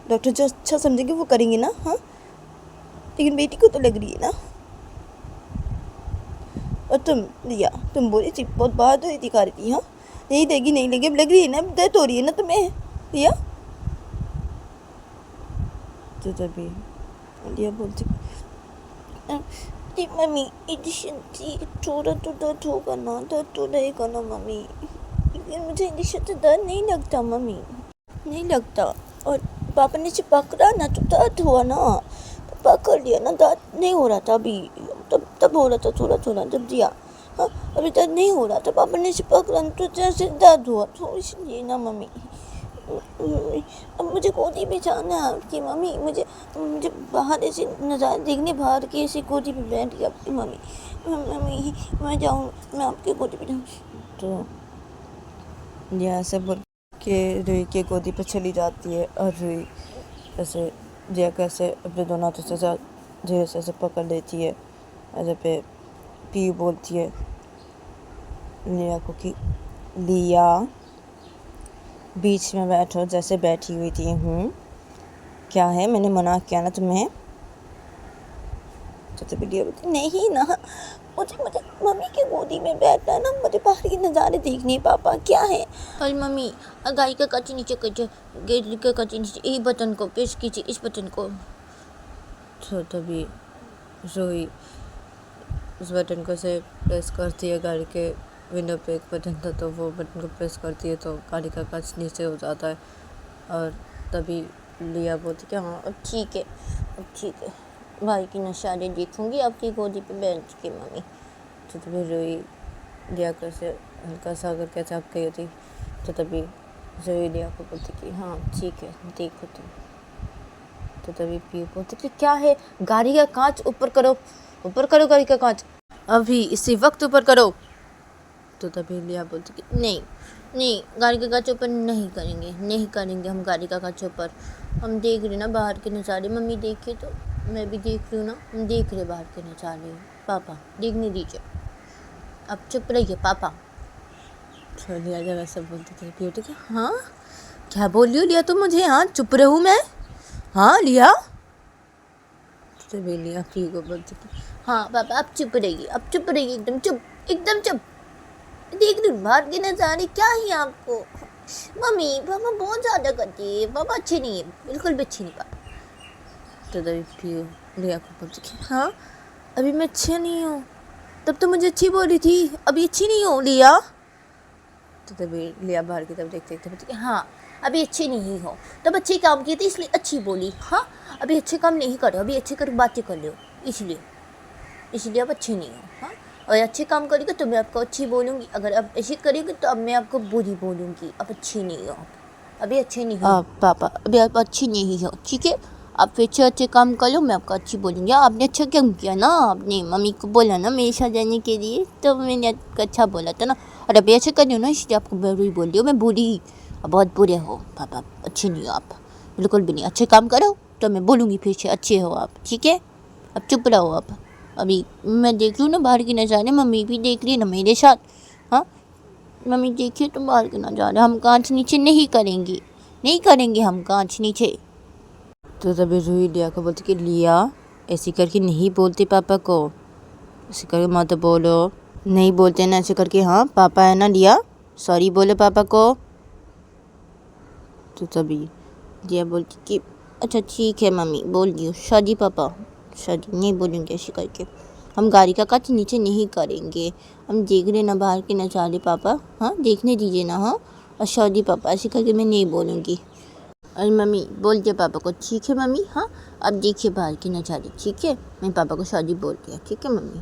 डॉक्टर जो अच्छा समझेंगे वो करेंगे ना। हाँ लेकिन बेटी को तो लग रही है ना। और तुम बोली थी, बहुत बहादुरी दिखा रही थी। हाँ नहीं देगी, नहीं लेगी, अब लग रही है ना, दर्द हो रही है ना तुम्हें लिया। तो तभी लिया बोलती मम्मी इंजेक्शन थोड़ा तो दर्द होगा ना, दर्द तो रहेगा ना मम्मी, लेकिन मुझे इंजेक्शन से दर्द नहीं लगता मम्मी, नहीं लगता। और पापा ने पकड़ा ना तो दर्द हुआ ना, तो पकड़ लिया ना, दर्द नहीं हो रहा था अभी, तब हो रहा था थोड़ा थोड़ा जब दिया। हाँ अभी दर्द नहीं हो रहा था, पापा ने पकड़ा तो जैसे दर्द हुआ, तो इसलिए ना मम्मी अब मुझे गोदी में जाना है आपकी मम्मी, मुझे बाहर ऐसे नज़ारे देखने, बाहर की ऐसी गोदी पे बैठ गई आपकी मम्मी मैं जाऊँ, मैं आपकी गोदी पे जाऊँ। तो यहाँ से बोल के रूही के गोदी पे चली जाती है और रूही ऐसे जिया कैसे अपने दोनों हाथों से धीरे से ऐसे पकड़ लेती है। ऐसे पे पी बोलती है लिया को कि लिया बीच में बैठो, जैसे बैठी हुई थी। क्या है, मैंने मना किया ना तुम्हें। तो तभी लिया बोलती नहीं ना, मुझे मम्मी की गोदी में बैठना है ना, मुझे बाहर के नज़ारे देखने। पापा क्या है। और मम्मी गाड़ी का कांच नीचे कीजिए, गेट का कांच नीचे, ये बटन को प्रेस कीजिए, इस बटन को। तो तभी रूही उस बटन को से प्रेस करती है, गाड़ी के विंडो पे एक बटन था, तो वो बटन को प्रेस करती है तो गाड़ी का कांच नीचे हो जाता है। और तभी लिया बोलती कि हाँ अब ठीक है, अब ठीक है, भाई की नशारे देखूंगी आपकी गोदी पे बैठ के मम्मी। तो तभी रूही लिया कैसे हल्का सा अगर कैसे आप गई थी, तो तभी रूही लिया को बोलती कि हाँ ठीक है देखो तुम। तो तभी पी बोलती कि क्या है, गाड़ी का कांच ऊपर करो, ऊपर करो गाड़ी का कांच, अभी इसी वक्त ऊपर करो। तो तभी लिया बोलती कि नहीं गाड़ी का कांच ऊपर नहीं करेंगे हम गाड़ी का कांच ऊपर, हम देख रहे ना बाहर के नज़ारे, मम्मी देखे तो मैं भी देख रही हूँ ना, हम देख रहे बाहर के नज़ारे, पापा देखने दीजिए, अब चुप रहिए पापा। तो लिया जब ऐसा बोलती थी पी कि हाँ क्या बोल रही हो लिया तुम मुझे, हाँ चुप रहूँ मैं, हाँ लिया। तो तभी लिया पी को बोलती थी हाँ पापा अब चुप रहिए, एकदम चुप, देख रही बाहर के नज़ारे, क्या है आपको। मम्मी पापा बहुत ज़्यादा करती है, पापा अच्छे नहीं है, बिल्कुल भी अच्छे नहीं पापा। तो तभी पी लिया को बोलती थी हाँ अभी मैं अच्छी नहीं हूँ, तब तो मुझे अच्छी बोल रही थी, अभी अच्छी नहीं हो लिया। तो तभी लिया बाहर की तरफ देखते देखते बोलती हाँ अभी अच्छी नहीं हो, तब अच्छे काम किए थे इसलिए अच्छी बोली। हाँ अभी अच्छे काम नहीं कर रहे, अभी अच्छे कर बातें कर लो, इसलिए अब अच्छे नहीं हो। हाँ और अच्छे काम करेंगे तो मैं आपको अच्छी बोलूँगी, अगर अब ऐसे करेंगे तो अब मैं आपको बुरी बोलूँगी। अब अच्छी नहीं हो, अभी अच्छे नहीं हो पापा, अभी आप अच्छी नहीं हो, ठीक है, आप फिर अच्छे काम कर लो, मैं आपको अच्छी बोलूँगी। आपने अच्छा क्यों किया ना, आपने मम्मी को बोला ना मेरे साथ जाने के लिए, तो मैंने आपको अच्छा बोला था ना, और अभी अच्छा कर रही हो ना, इसलिए आपको बुरी बोल रही हो, मैं बुरी, बहुत बुरे हो पापा, अच्छे नहीं हो आप, बिल्कुल भी नहीं, अच्छे काम करो तो मैं बोलूँगी फिर से अच्छे हो आप, ठीक है, अब चुप रहो आप। अभी मैं देख रही हूँ ना बाहर के नज़ारे, मम्मी भी देख रही है ना मेरे साथ। हाँ, मम्मी देखिए तुम बाहर के नज़ारे, हम कांच नीचे नहीं करेंगे, नहीं करेंगे हम कांच नीचे। तो तभी रूही लिया को बोलती कि लिया ऐसे करके नहीं बोलते पापा को, ऐसे करके मत बोलो, नहीं बोलते ना ऐसे करके, हाँ पापा है ना लिया, सॉरी बोलो पापा को। तो तभी लिया बोलती कि अच्छा ठीक है मम्मी बोल दियो, शादी पापा शादी नहीं बोलेंगे ऐसे करके, हम गाड़ी का कांच नीचे नहीं करेंगे, हम देख रहे ना बाहर के नज़ारे पापा, हाँ देखने दीजिए ना, हाँ और शादी पापा ऐसे करके मैं नहीं बोलूँगी। अरे मम्मी बोल दिया पापा को, ठीक है मम्मी, हाँ अब देखिए बाहर की नज़ारे, ठीक है मैं पापा को शादी बोल दिया, ठीक है मम्मी।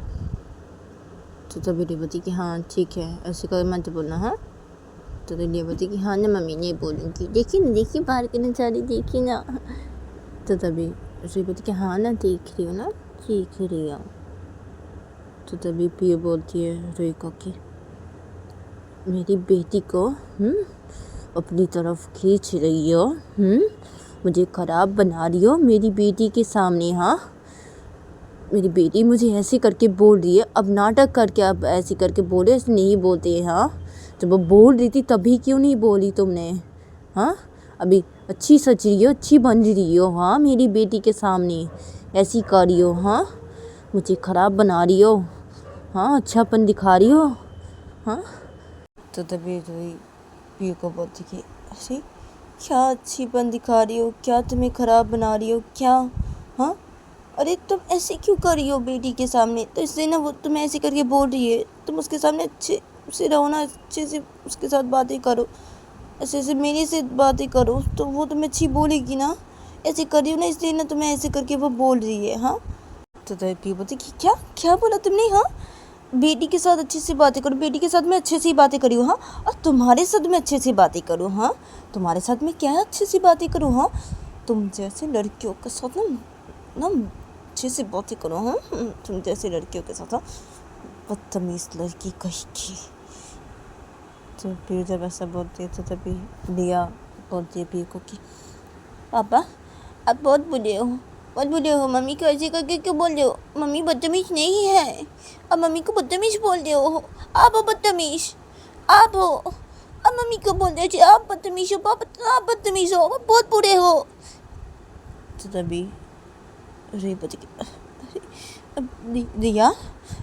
तो तभी रेवती कि हाँ ठीक है ऐसे कर मत बोलना, हाँ। तो रेवती कि हाँ ना मम्मी नहीं बोलूँगी, देखिए ना देखिए बाहर के नज़ारे देखिए ना। तो तभी रेवती कि हाँ ना देख रही हो ना, देख रही हो। तो तभी पियो बोलती है रूही को कि मेरी बेटी को अपनी तरफ खींच रही हो, मुझे ख़राब बना रही हो मेरी बेटी के सामने, हाँ मेरी बेटी मुझे ऐसे करके बोल रही है, अब नाटक करके अब ऐसे करके बोले, ऐसे नहीं बोलते हैं, हाँ जब वो बोल रही थी तभी क्यों नहीं बोली तुमने, हाँ अभी अच्छी सच रही हो, अच्छी बन रही हो, हाँ मेरी बेटी के सामने ऐसी कर रही हो, हाँ मुझे ख़राब बना रही हो, हाँ अच्छापन दिखा रही हो, हाँ। तो तभी रूही पियो को बोलती कि अरे क्या अच्छीपन दिखा रही हो, क्या तुम्हें ख़राब बना रही हो क्या, हाँ अरे तुम ऐसे क्यों कर रही हो बेटी के सामने, तो इसलिए ना वो तुम्हें ऐसे करके बोल रही है, तुम उसके सामने अच्छे से रहो ना, अच्छे से उसके साथ बातें करो, ऐसे ऐसे मेरे से बातें करो तो वो तुम्हें अच्छी बोलेगी ना, ऐसे कर रही हो ना इसलिए ना तुम्हें ऐसे करके वो बोल रही है, हाँ। तो पियो बोलती कि क्या क्या बोला तुमने, हाँ बेटी के साथ अच्छे से बातें करो, बेटी के साथ मैं अच्छे से ही बातें करी हूँ, हाँ और तुम्हारे साथ मैं अच्छे से बातें करूँ, हाँ तुम्हारे साथ मैं क्या अच्छे से बातें करूँ, हाँ तुम जैसे लड़कियों के साथ ना अच्छे से बातें करो, हाँ तुम जैसे लड़कियों के साथ, हाँ बदतमीज लड़की कहीं की। तो फिर जब ऐसा बोलती है तो तभी लिया बोलती है पियो को कि पापा आप बहुत बुरे हो, बहुत बुरे हो, मम्मी को ऐसे करके क्यों बोल रहे हो, मम्मी बदतमीज नहीं है, अब मम्मी को बदतमीज बोल रहे हो, आप हो बदतमीज, आप हो, अब मम्मी को बोल रहे हो आप बदतमीज हो, पापा आप बदतमीज हो, आप बहुत बुरे हो। तो तभी रेवती रिया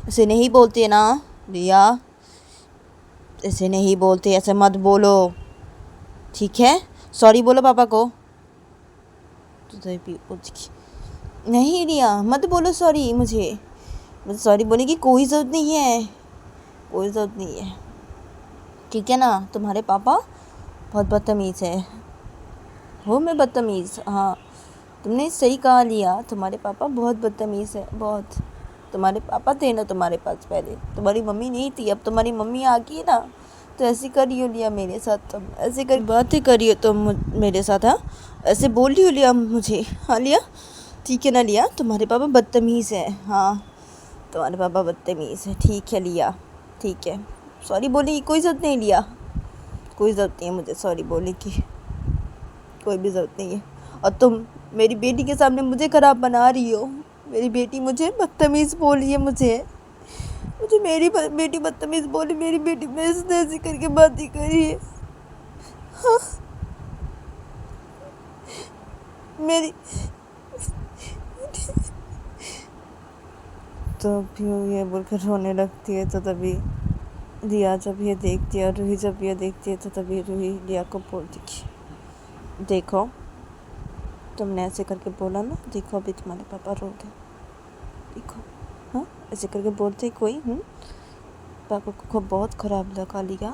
ऐसे नहीं बोलते ना, रिया ऐसे नहीं बोलते, ऐसे मत बोलो, ठीक है सॉरी बोलो पापा को। तो तभी बोलती नहीं रिया मत बोलो सॉरी, मुझे सॉरी बोलने की कोई ज़रूरत नहीं है, कोई ज़रूरत नहीं है, ठीक है ना, तुम्हारे पापा बहुत बदतमीज़ है, हो मैं बदतमीज़, हाँ तुमने सही कहा लिया, तुम्हारे पापा बहुत बदतमीज़ है, बहुत, तुम्हारे पापा थे ना तुम्हारे पास पहले, तुम्हारी मम्मी नहीं थी, अब तुम्हारी मम्मी आ गई ना, तो ऐसे करियो लिया मेरे साथ, तुम ऐसे कर बातें करियो तुम मेरे साथ, हाँ ऐसे बोल रही हो लिया मुझे, हाँ लिया ठीक है ना लिया, तुम्हारे पापा बदतमीज़ है, हाँ तुम्हारे पापा बदतमीज़ है, ठीक है लिया ठीक है, सॉरी बोलने की कोई ज़रूरत नहीं लिया, कोई ज़रूरत नहीं है मुझे सॉरी बोलने की, कोई भी ज़रूरत नहीं है, और तुम मेरी बेटी के सामने मुझे ख़राब बना रही हो, मेरी बेटी मुझे बदतमीज़ बोल रही है, मुझे मेरी बेटी बदतमीज़ बोली, मेरी बेटी मेरे से ऐसे करके बातें करी है, हाँ मेरी। तो पियो ये बोलकर रोने लगती है। तो तभी रिया जब ये देखती है और रूही जब ये देखती है तो तभी रूही रिया को बोलती कि देखो तुमने ऐसे करके बोला ना, देखो अभी तुम्हारे पापा रो गए, देखो, हाँ ऐसे करके बोलते कोई पापा को बहुत ख़राब लगा लिया,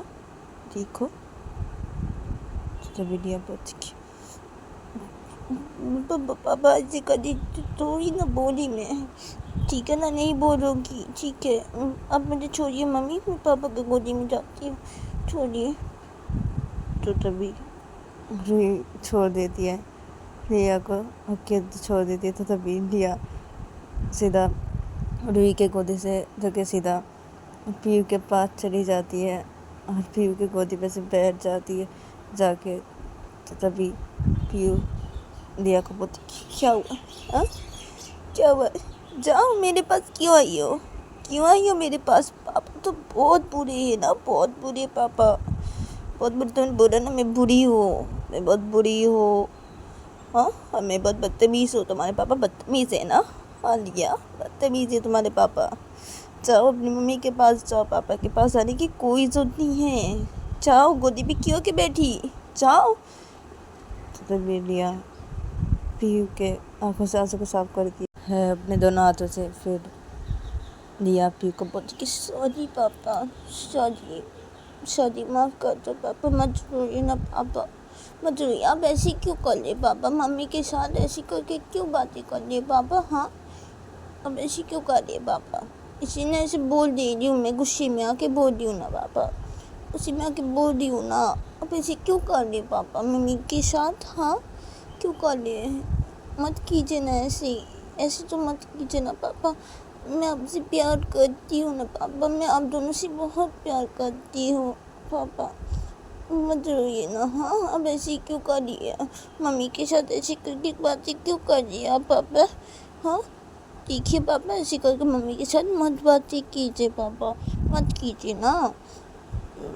देखो। तो तभी रिया बोलती कि पापा ऐसे कभी थोड़ी ना बोली मैं, ठीक है ना, नहीं बोलोगी, ठीक है अब मुझे छोड़िए मम्मी, मैं पापा के गोदी में जाती हूँ, छोड़िए। तो तभी रूही छोड़ देती है रिया को, ओके छोड़ देती है। तो तभी रिया सीधा रूही के गोदी से धके सीधा पीयू के पास चली जाती है और पीयू के गोदी पे से बैठ जाती है जाके। तो तभी पीयू रिया को बोलती क्या हुआ, हाँ क्या हुआ, जाओ, मेरे पास क्यों आई हो? क्यों आई हो मेरे पास? पापा तो बहुत बुरे हैं ना, बहुत बुरे पापा, बहुत बुरे। तुमने बोला ना मैं बुरी हूँ, मैं बहुत बुरी हूँ। हाँ, और मैं बहुत बदतमीज़ हूँ। तुम्हारे पापा बदतमीज़ है ना? हाँ लिया, बदतमीज़ है तुम्हारे पापा। जाओ अपनी मम्मी के पास जाओ, पापा के पास आने की कोई ज़रूरत नहीं है। जाओ, गोदी पे क्यों के बैठी? जाओ। तो लिया पीयू के आंखों से आंसू को साफ कर दिया है अपने दोनों हाथों से। फिर लिया पीयू को बोलती कि सॉरी पापा, सॉरी, सॉरी, माफ़ कर दो पापा, मत रोइए ना पापा, मत रोइए। आप ऐसी क्यों कर ले पापा? मम्मी के साथ ऐसी करके क्यों बातें कर ले पापा? हाँ, अब ऐसी क्यों कर रही है पापा? इसी ने ऐसे बोल दे रही हूँ, मैं गुस्से में आके बोल रही हूँ ना पापा, उसी में आके बोल रही हूँ ना। अब ऐसे क्यों कर रही पापा मम्मी के साथ? हाँ, क्यों कर रहे? मत कीजिए ना ऐसे, ऐसे तो मत कीजिए ना पापा। मैं आपसे प्यार करती हूँ ना पापा, मैं आप दोनों से बहुत प्यार करती हूँ पापा, मत रोइए ना। हाँ, अब ऐसे क्यों कर रही है मम्मी के साथ? ऐसी करके बातें क्यों कर रही है आप पापा? हाँ, देखिए पापा, ऐसे करके मम्मी के साथ मत बातें कीजिए पापा, मत कीजिए ना।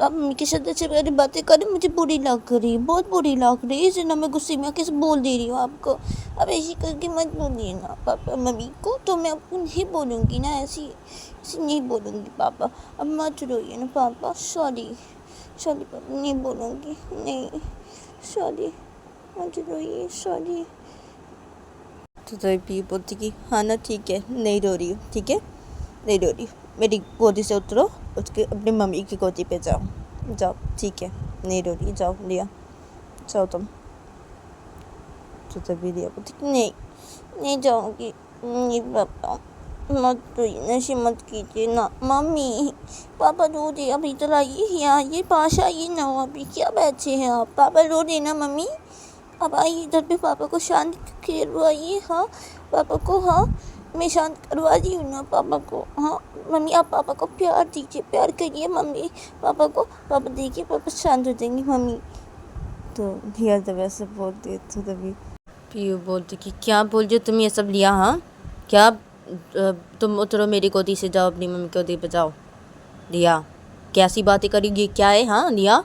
आप मम्मी के साथ ऐसे मेरी बातें करें, मुझे बुरी लग रही, बहुत बुरी लग रही है, इसे ना मैं गुस्से में आके बोल दे रही हूँ आपको। अब ऐसे करके मत बोलिए ना पापा मम्मी को, तो मैं आपको नहीं बोलूँगी ना, ऐसी ऐसे नहीं बोलूँगी पापा। अब मत रोइए ना पापा, सॉरी, सॉरी पापा, नहीं बोलूँगी, नहीं, सॉरी, मत रोइए, सॉरी। तो तभी बोलती कि हाँ ना, ठीक है, नहीं रो रही हूँ, ठीक है, नहीं रो रही, मेरी गोदी से उतरो, उसके अपनी मम्मी की गोदी पे जाओ, जाओ, ठीक है, नहीं रो रही, जाओ लिया, जाओ तुम। तो तभी लिया बोलती कि नहीं, नहीं जाऊँगी, नहीं पापा, मत रोइए, नशे मत कीजिए ना मम्मी, पापा रो रहे, अब इधर आइए, यहाँ आइए, पास आइए ना, अभी क्या बैठे हैं आप? पापा रो रहे ना मम्मी, अब आइए इधर पे, पापा को शांत करवाइए। हाँ, पापा को, हाँ, मैं शांत करवा रही हूँ ना पापा को। हाँ मम्मी, आप पापा को प्यार दीजिए, प्यार करिए मम्मी पापा को, पापा देखिए, पापा शांत हो जाएंगे मम्मी। तो लिया जब ऐसे बोलती तो तभी पीयू बोलती कि क्या बोल रही हो तुम ये सब लिया? हाँ, क्या तुम उतरो, मेरी गोदी से जाओ, अपनी मम्मी की गोदी पे जाओ। लिया कैसी बातें करेगी, क्या है? हाँ लिया।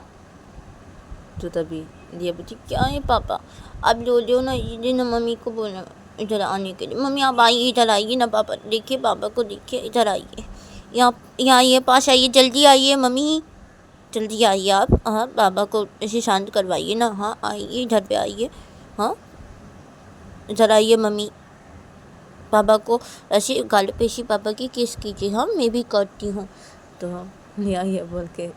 तो तभी लिया बोलती क्या है पापा, आप लो लो ना, ये ना मम्मी को बोलना इधर आने के लिए। मम्मी आप आइए, इधर आइए ना पापा, देखिए पापा को, देखिए, इधर आइए, यहाँ आइए, पास आइए, जल्दी आइए मम्मी, जल्दी आइए आप। हाँ, पापा को ऐसे शांत करवाइए ना। हाँ आइए, इधर पे आइए, हाँ इधर आइए मम्मी, पापा को ऐसे गाल पे ऐसे पापा की किस कीजिए। हाँ, मैं भी करती हूँ। तो लिया ये बोल के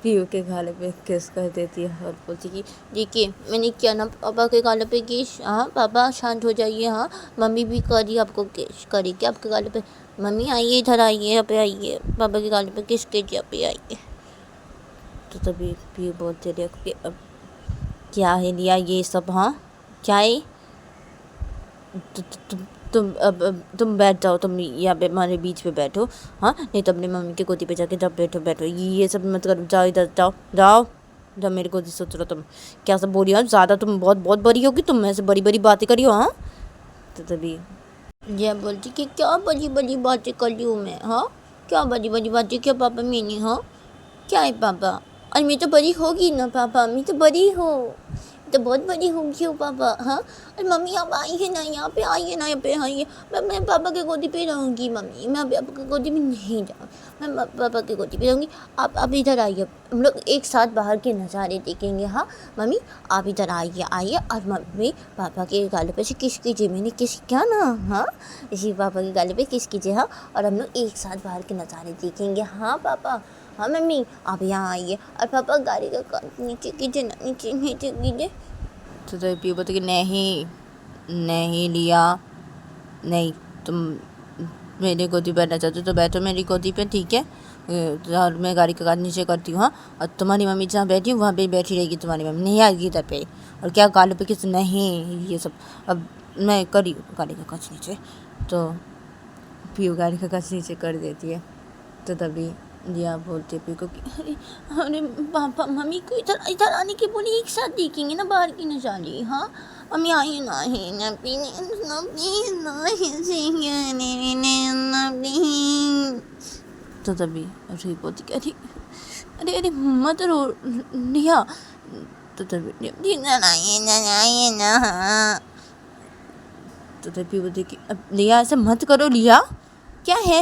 पीयू के गाले पे किस कर देती है और बोलती कि देखिए मैंने किया ना पापा के गाले पे किस। हाँ पापा शांत हो जाइए। हाँ, मम्मी भी करी आपको किस, करी क्या आपके गाले पे? मम्मी आइए, इधर आइए, यहाँ पे आइए, पापा के गाले पे किस कीजिए, यहाँ पे आइए। तो तभी पीयू बोलते रहे कि अब क्या है लिया ये सब? हाँ क्या है? तुम तुम बैठ जाओ, तुम यहाँ पे हमारे बीच पे बैठो। हाँ, नहीं तो अपनी मम्मी की गोदी पे जाके जाओ, बैठो बैठो, ये सब मत करो, जाओ इधर, जाओ जाओ, जब मेरी गोदी से उतरो। तुम क्या सब बोल रही हो? ज़्यादा तुम बहुत बहुत बड़ी होगी, तुम ऐसे बड़ी बड़ी बातें करी हो। हाँ, तो तभी ये बोलती कि क्या बड़ी बड़ी बातें कर रही हूँ मैं? हाँ, क्या बड़ी बड़ी बातें, क्या पापा मैंने? हाँ, क्या है पापा? और मैं तो बड़ी होगी ना पापा, मैं तो बड़ी हूँ, तो बहुत बड़ी होगी हो पापा। हाँ, और मम्मी आप आइए ना, यहाँ पे आइए ना, यहाँ पे आइए, मैं पापा की गोदी पे रहूँगी मम्मी, मैं अभी पापा की गोदी में नहीं जाऊँ, मैं पापा की गोदी पे रहूँगी। आप इधर आइए, हम लोग एक साथ बाहर के नज़ारे देखेंगे। हाँ मम्मी, आप इधर आइए, आइए, और मम्मी पापा के गाले पे से किस कीजिए, मैंने किस किया ना। हाँ, इसी पापा के गाले पे किस कीजिए। हाँ, और हम लोग एक साथ बाहर के नज़ारे देखेंगे। हाँ पापा, हाँ मम्मी आप यहाँ आइए, और पापा गाड़ी का कांच नीचे कीजिए ना, नीचे नीचे कीजिए। तो पीयू बोलते कि नहीं, नहीं लिया, नहीं, तुम मेरी गोदी बैठना चाहते हो तो बैठो मेरी गोदी पे, ठीक है, और मैं गाड़ी का कांच नीचे करती हूँ। हाँ, और तुम्हारी मम्मी जहाँ बैठी है वहाँ पे बैठी रहेगी, तुम्हारी मम्मी नहीं आएगी इधर पे। और क्या गालों पे किस, नहीं ये सब, अब मैं करी गाड़ी का कांच नीचे। तो पीयू गाड़ी का कांच नीचे कर देती है। तो तभी लिया बोलते पी को कि अरे अरे पापा मम्मी को इधर इधर आने के बोली, एक साथ देखेंगे ना बाहर की नज़ारे। हाँ, मम्मी आइए ना, है ना प्लीज ना, प्लीज ना, ना प्लीज। तो तभी रूही बोलती कि अरे अरे अरे मत रो लिया। तो तभी प्लीज ना, आइए ना। तो तभी बोलती कि अब लिया ऐसा मत करो, लिया क्या है।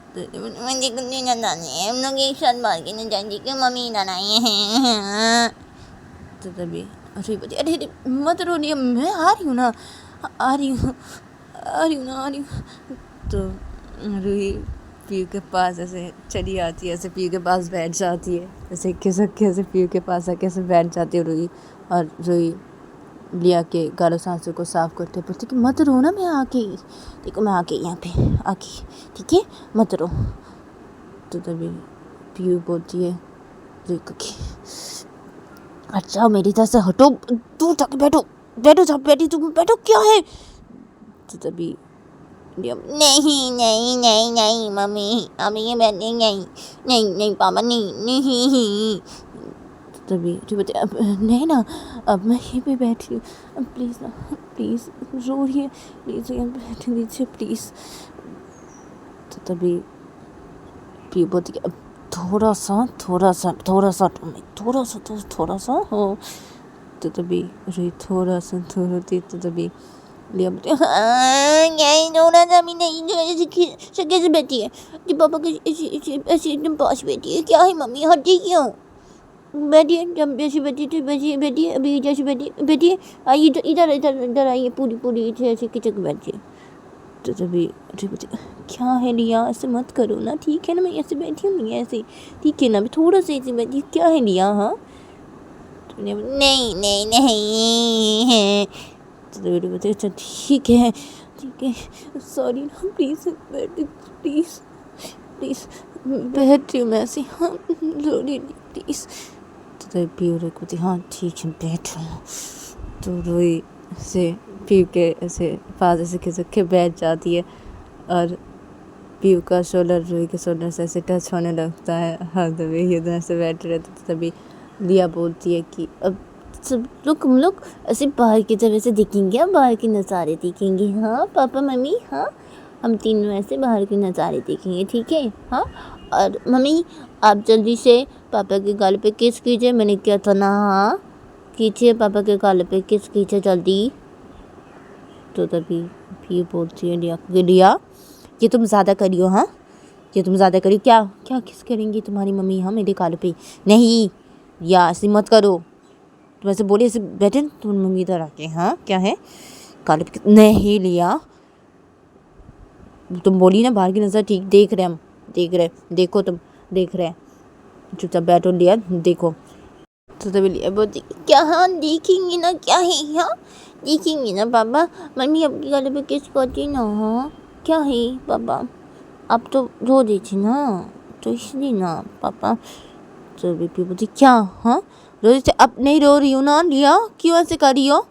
मुझे कुछ नहीं जानता नहीं, हम लोग एक साथ बाहर के नहीं जाएंगे कि मम्मी इधर आई हैं। तो तभी रूही बोलती अरे अरे मत रो लिया, मैं आ रही हूँ ना, आ रही हूँ, आ रही हूँ ना, आ रही हूँ। तो रूही पीयू के पास ऐसे चली आती है, ऐसे पीयू के पास बैठ जाती है, ऐसे खिसक के ऐसे पीयू के पास आके ऐसे बैठ जाती है रूही। और रूही लिया के गालों सांसों को साफ करते बोलती कि मत रो ना, मैं आके देखो, मैं आके यहाँ पे आके, ठीक है मत रो। तो तभी पीयू बोलती है रूही को कि अच्छा मेरी तरफ से हटो, दूर जाके बैठो, बैठो जहाँ बैठी तुम, बैठो क्या है। तो तभी नहीं नहीं नहीं नहीं मम्मी, अभी ये बैठे नहीं, नहीं नहीं पापा नहीं नहीं। तभी बोलते अब नहीं ना, अब मैं यहीं पे बैठी हूँ, अब प्लीज़ ना, प्लीज़ रो रही है, प्लीज़ यहाँ बैठ दीजिए प्लीज़। तो तभी पी बोलती कि अब थोड़ा सा हो। तो तभी रूही थोड़ा सा दूर होती। तो तभी लिया बोलती नहीं थोड़ा सा भी नहीं, जो ऐसे कैसे बैठी है कि पापा के ऐसे एकदम पास बैठी है, क्या है मम्मी, हटी क्यों बैठिए, जब जैसे बैठी थी वैसे बैठिए, अभी जैसे बैठिए, आइए इधर इधर इधर आइए, पूरी इधर ऐसे खिंचक बैठिए। तो तभी क्या है लिया, ऐसे मत करो ना, ठीक है ना, मैं ऐसे बैठी हूँ, नहीं ऐसे ठीक है ना, अभी थोड़ा सा ऐसे बैठी, क्या है लिया। हाँ तो नहीं नहीं नहीं। तो तभी बोलते अच्छा ठीक है सॉरी ना, प्लीज़ बैठ, प्लीज़ प्लीज़ बैठ रही हूँ मैं ऐसे, हाँ सॉरी प्लीज़। तो तभी पीयू बोलती हाँ ठीक है बैठो। तो रूही से पीयू के ऐसे पास ऐसे खिसक के बैठ जाती है और पीयू का शोल्डर रूही के शोल्डर से ऐसे टच होने लगता है। हाँ तभी ये दोनों ऐसे बैठे रहते। तो तभी लिया बोलती है कि अब सब लोग हम लोग ऐसे बाहर की तरफ से देखेंगे, बाहर के नज़ारे देखेंगे, हाँ पापा मम्मी, हाँ हम तीनों ऐसे बाहर के नज़ारे देखेंगे, ठीक है हाँ। और मम्मी आप जल्दी से पापा के गाल पे किस कीजिए, मैंने किया था ना, हाँ कीजिए पापा के गाल पे किस कीजिए जल्दी। तो तभी भी बोलती है लिया ये तुम ज़्यादा करियो, हाँ ये तुम ज़्यादा करियो, क्या क्या किस करेंगी तुम्हारी मम्मी, हाँ मेरे गाल पे, नहीं या ऐसे मत करो, तुम ऐसे बोले ऐसे बैठे तुम मम्मी इधर आके, हाँ क्या है गाल पे, नहीं लिया तुम बोली ना बाहर की नज़र, ठीक देख रहे हम, देख रहे, देखो तुम देख रहे, चुपचाप बैठो लिया देखो। तो तभी लिया बोलती क्या हाँ देखेंगे ना, क्या है हाँ देखेंगे ना पापा, मम्मी आपके गले पे किस करती ना, हाँ क्या है पापा, आप तो रो रही थी ना तो इसलिए ना पापा। तो बीपी बोलती क्या, हाँ रो रही थी, अब नहीं रो रही हूँ ना लिया, क्यों ऐसे कर रही हो।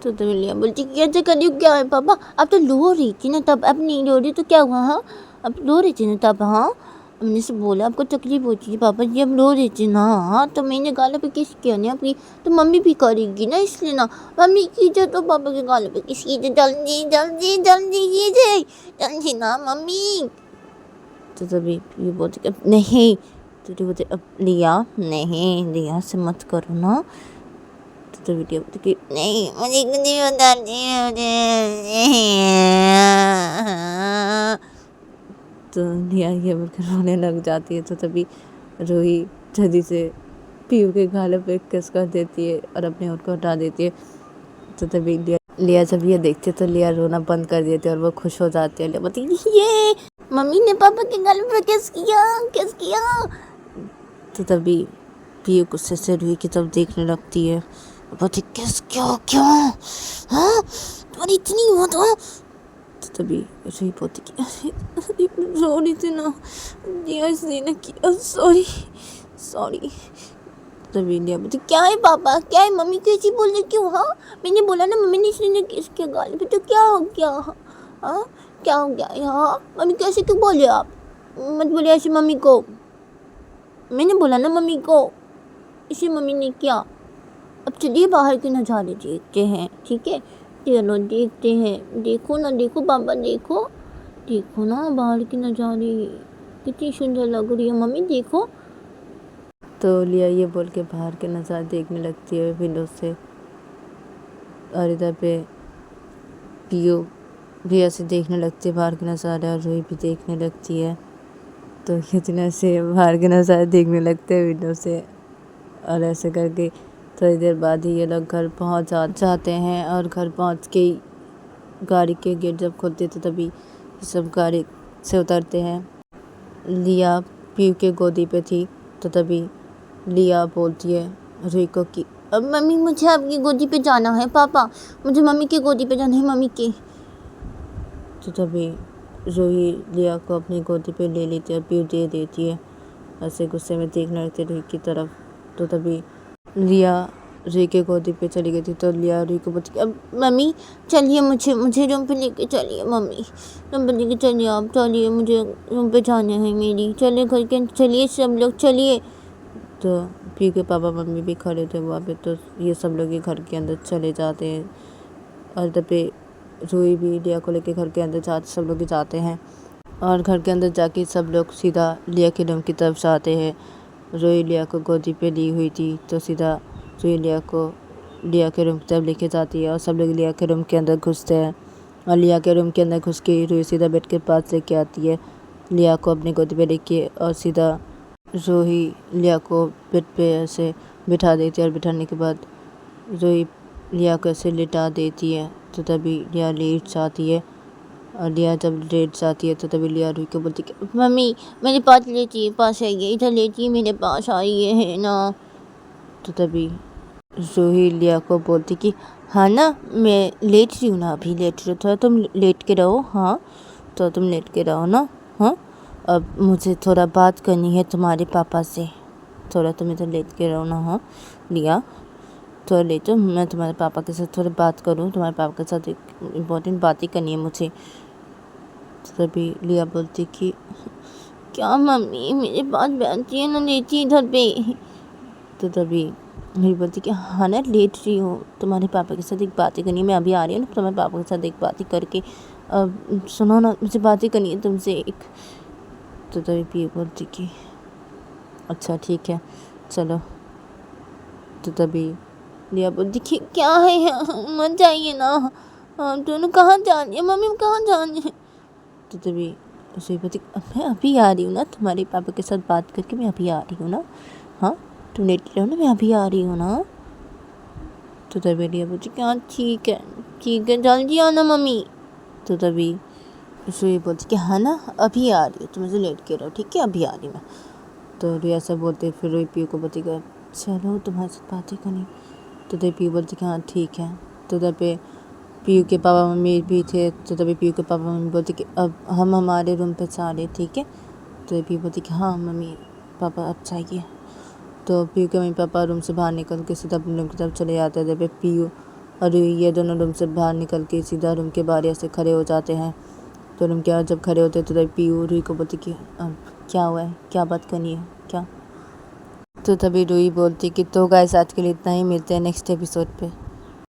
तो तभी लिया बोलती कैसे कर रही हूँ, क्या है पापा, अब तो रो रही थी ना तब, अब नहीं रो रही तो क्या हुआ, हाँ अब रो रही थी ना तब, हाँ हमने से बोला आपको तकलीफ होती थी पापा जी, अब रो रही थी ना, हाँ तो मैंने गालों पे किस किया ना आपकी, तो मम्मी भी करेगी ना इसलिए ना, मम्मी कीजिए तो पापा के गालों पे किस कीजिए, जल्दी जल्दी जल्दी कीजिए जल्दी ना मम्मी। तो तभी ये बोलती अब नहीं, तो बोलते अब लिया नहीं लिया से मत करो ना। तो तभी लिया बोलती कि नहीं मुझे कुछ नहीं बताती तो लिया ये बोलकर रोने लग जाती है। तो तभी रूही जल्दी से पीयू के गालों पे किस कर देती है और अपने होठ को हटा देती है। तो तभी लिया जब ये देखती है तो लिया रोना बंद कर देती है और वो खुश हो जाती है। लिया बोलती ये मम्मी ने पापा के गले पे किस किया। तो तभी पीयू गुस्से से रूही की तरफ देखने लगती है, बोलती किस क्यों क्यों, हाँ तुम्हारी इतनी हिम्मत हो। तो तभी रूही बोलती कि अरे रो रही थी ना लिया इसलिए ना किया, सॉरी सॉरी। तभी लिया बोलती क्या है पापा, क्या है मम्मी कैसी बोल रही क्यों, हाँ मैंने बोला ना मम्मी ने इसलिए किसके गाल पे, तो क्या हो गया, हाँ क्या हो गया यहाँ, मम्मी कैसे क्यों बोले आप, मत बोले ऐसे मम्मी को, मैंने बोला ना मम्मी को, इसे मम्मी ने किया। اب چلیے باہر کے نظارے دیکھتے ہیں، ٹھیک ہے؟ چلو دیکھتے ہیں، دیکھو نا، دیکھو بابا، دیکھو دیکھو نا باہر کے نظارے کتنی سندر لگ رہی ہے ممی، دیکھو۔ تو لیا یہ بول کے باہر کے نظارے دیکھنے لگتی ہے ونڈو سے، اور ادھر پہ پیو بھی ایسے دیکھنے لگتی ہے باہر کے نظارے، اور روئی بھی دیکھنے لگتی ہے۔ تو کتنے سے باہر کے نظارے دیکھنے لگتے ہیں ونڈو سے، اور ایسے کر کے تھوڑی دیر بعد ہی یہ لوگ گھر پہنچ جاتے ہیں، اور گھر پہنچ کے گاڑی کے گیٹ جب کھولتے تو تبھی سب گاڑی سے اترتے ہیں۔ لیا پیو کے گودی پہ تھی، تو تبھی لیا بولتی ہے روئی کو کہ اب ممی مجھے آپ کی گودی پہ جانا ہے، پاپا مجھے ممی کی گودی پہ جانا ہے، ممی کی۔ تو تبھی روئی لیا کو اپنی گودی پہ لے لیتی ہے اور پیو دے دیتی ہے، ایسے غصے میں دیکھنے لگتے روئی کی طرف۔ تو تبھی لیا روئی کے گودی پہ چلی گئی تھی، تو لیا روئی کو بولتی اب ممی چلیے، مجھے روم پہ لے کے چلیے، ممی روم پہ لے کے چلیے، آپ چلیے، مجھے روم پہ جانا ہے میری، چلیے گھر کے، چلیے سب لوگ چلیے۔ تو پیو کے پاپا ممی بھی کھڑے تھے وہاں پہ، تو یہ سب لوگ گھر کے اندر چلے جاتے ہیں، اور ادھر پہ روئی بھی لیا کو لے کے گھر کے اندر سب لوگ جاتے ہیں، اور گھر کے اندر جا کے سب لوگ سیدھا لیا کے روم کی طرف جاتے ہیں۔ روئی لیا کو گودی پہ لی ہوئی تھی، تو سیدھا روئی لیا کو لیا کے روم کی طرف لے کے جاتی ہے، اور سب لوگ لیا کے روم کے اندر گھستے ہیں، اور لیا کے روم کے اندر گھس کے روئی سیدھا بیڈ کے پاس لے کے آتی ہے لیا کو اپنی گودی پہ لے کے، اور سیدھا روئی لیا کو بیڈ پہ ایسے بٹھا دیتی ہے، اور بٹھانے کے بعد روئی لیا کو ایسے لٹا دیتی ہے، تو تبھی لیا لیٹ جاتی ہے، اور لیا جب لیٹ جاتی ہے تو تبھی لیا روئی کو بولتی کہ ممی میرے پاس لیٹیے، پاس آئیے، ادھر لیٹیے، میرے پاس آئیے ہے نا۔ تو تبھی روئی لیا کو بولتی کہ ہاں نا میں لیٹ رہی ہوں نا، ابھی لیٹ رہی ہوں، تھوڑا تم لیٹ کے رہو، ہاں تو تم لیٹ کے رہو نا، ہاں اب مجھے تھوڑا بات کرنی ہے تمہارے پاپا سے، تھوڑا تم ادھر لیٹ کے رہو نا، ہاں لیا تھوڑا لیٹو، میں تمہارے پاپا کے ساتھ تھوڑا بات کروں، تمہارے پاپا کے ساتھ ایک امپورٹنٹ بات ہی کرنی ہے مجھے۔ تو تبھی لیا بولتی کہ کیا ممی میرے پاس بیٹھی ہے نا، لیٹی ادھر پہ۔ تو تبھی روئی بولتی کہ ہاں نا لیٹ رہی ہوں، تمہارے پاپا کے ساتھ ایک بات ہی کرنی ہے، میں ابھی آ رہی ہوں نا، تمہارے پاپا کے ساتھ ایک بات ہی کر کے سنو نا، مجھے بات ہی کرنی ہے تم سے ایک۔ تو تبھی پیو بولتی کہ اچھا ٹھیک ہے چلو۔ تو تبھی لیا بولتی کہ کیا ہے، مت جائیے نا، دونوں کہاں جانے ہیں ممی، کہاں جانے ہیں؟ تو تبھی روئی بولتی میں ابھی آ رہی ہوں نا، تمہارے پاپا کے ساتھ بات کر کے میں ابھی آ رہی ہوں نا، ہاں تم لیٹ رہو نا، میں ابھی آ رہی ہوں نا۔ تو تبھی لیا بولتی کہ ہاں ٹھیک ہے جلدی آنا ممی۔ تو تبھی روئی بولتی کہ ہاں نا ابھی آ رہی ہوں، تم مجھے لیٹ کے رہو، ٹھیک ہے ابھی آ رہی میں۔ تو روئی ایسا بولتے پھر روئی پیو کو بولتی کہ چلو تمہارے ساتھ بات ہی کرنی۔ تو تبھی پیو بولتی کہ ہاں ٹھیک ہے۔ تو ادھر پہ پیو کے پاپا ممی بھی تھے، تو تبھی پیو کے پاپا ممی بولتی کہ اب ہم ہمارے روم پہ چلے، ٹھیک ہے۔ تو پیو بولتی کہ ہاں ممی پاپا اب چاہیے۔ تو پیو کے ممی پاپا روم سے باہر نکل کے سیدھا اپنے روم کی طرف چلے جاتے ہیں، ادھر پہ پیو اور روئی یہ دونوں روم سے باہر نکل کے سیدھا روم کے باہر ایسے کھڑے ہو جاتے ہیں۔ تو روم کے باہر جب کھڑے ہوتے ہیں تو پیو روئی کو بولتی کہ اب کیا ہوا ہے، کیا بات کرنی ہے کیا؟ تو تبھی روئی بولتی کہ تو گائس آج کے لیے اتنا ہی، ملتے ہیں نیکسٹ ایپیسوڈ پہ۔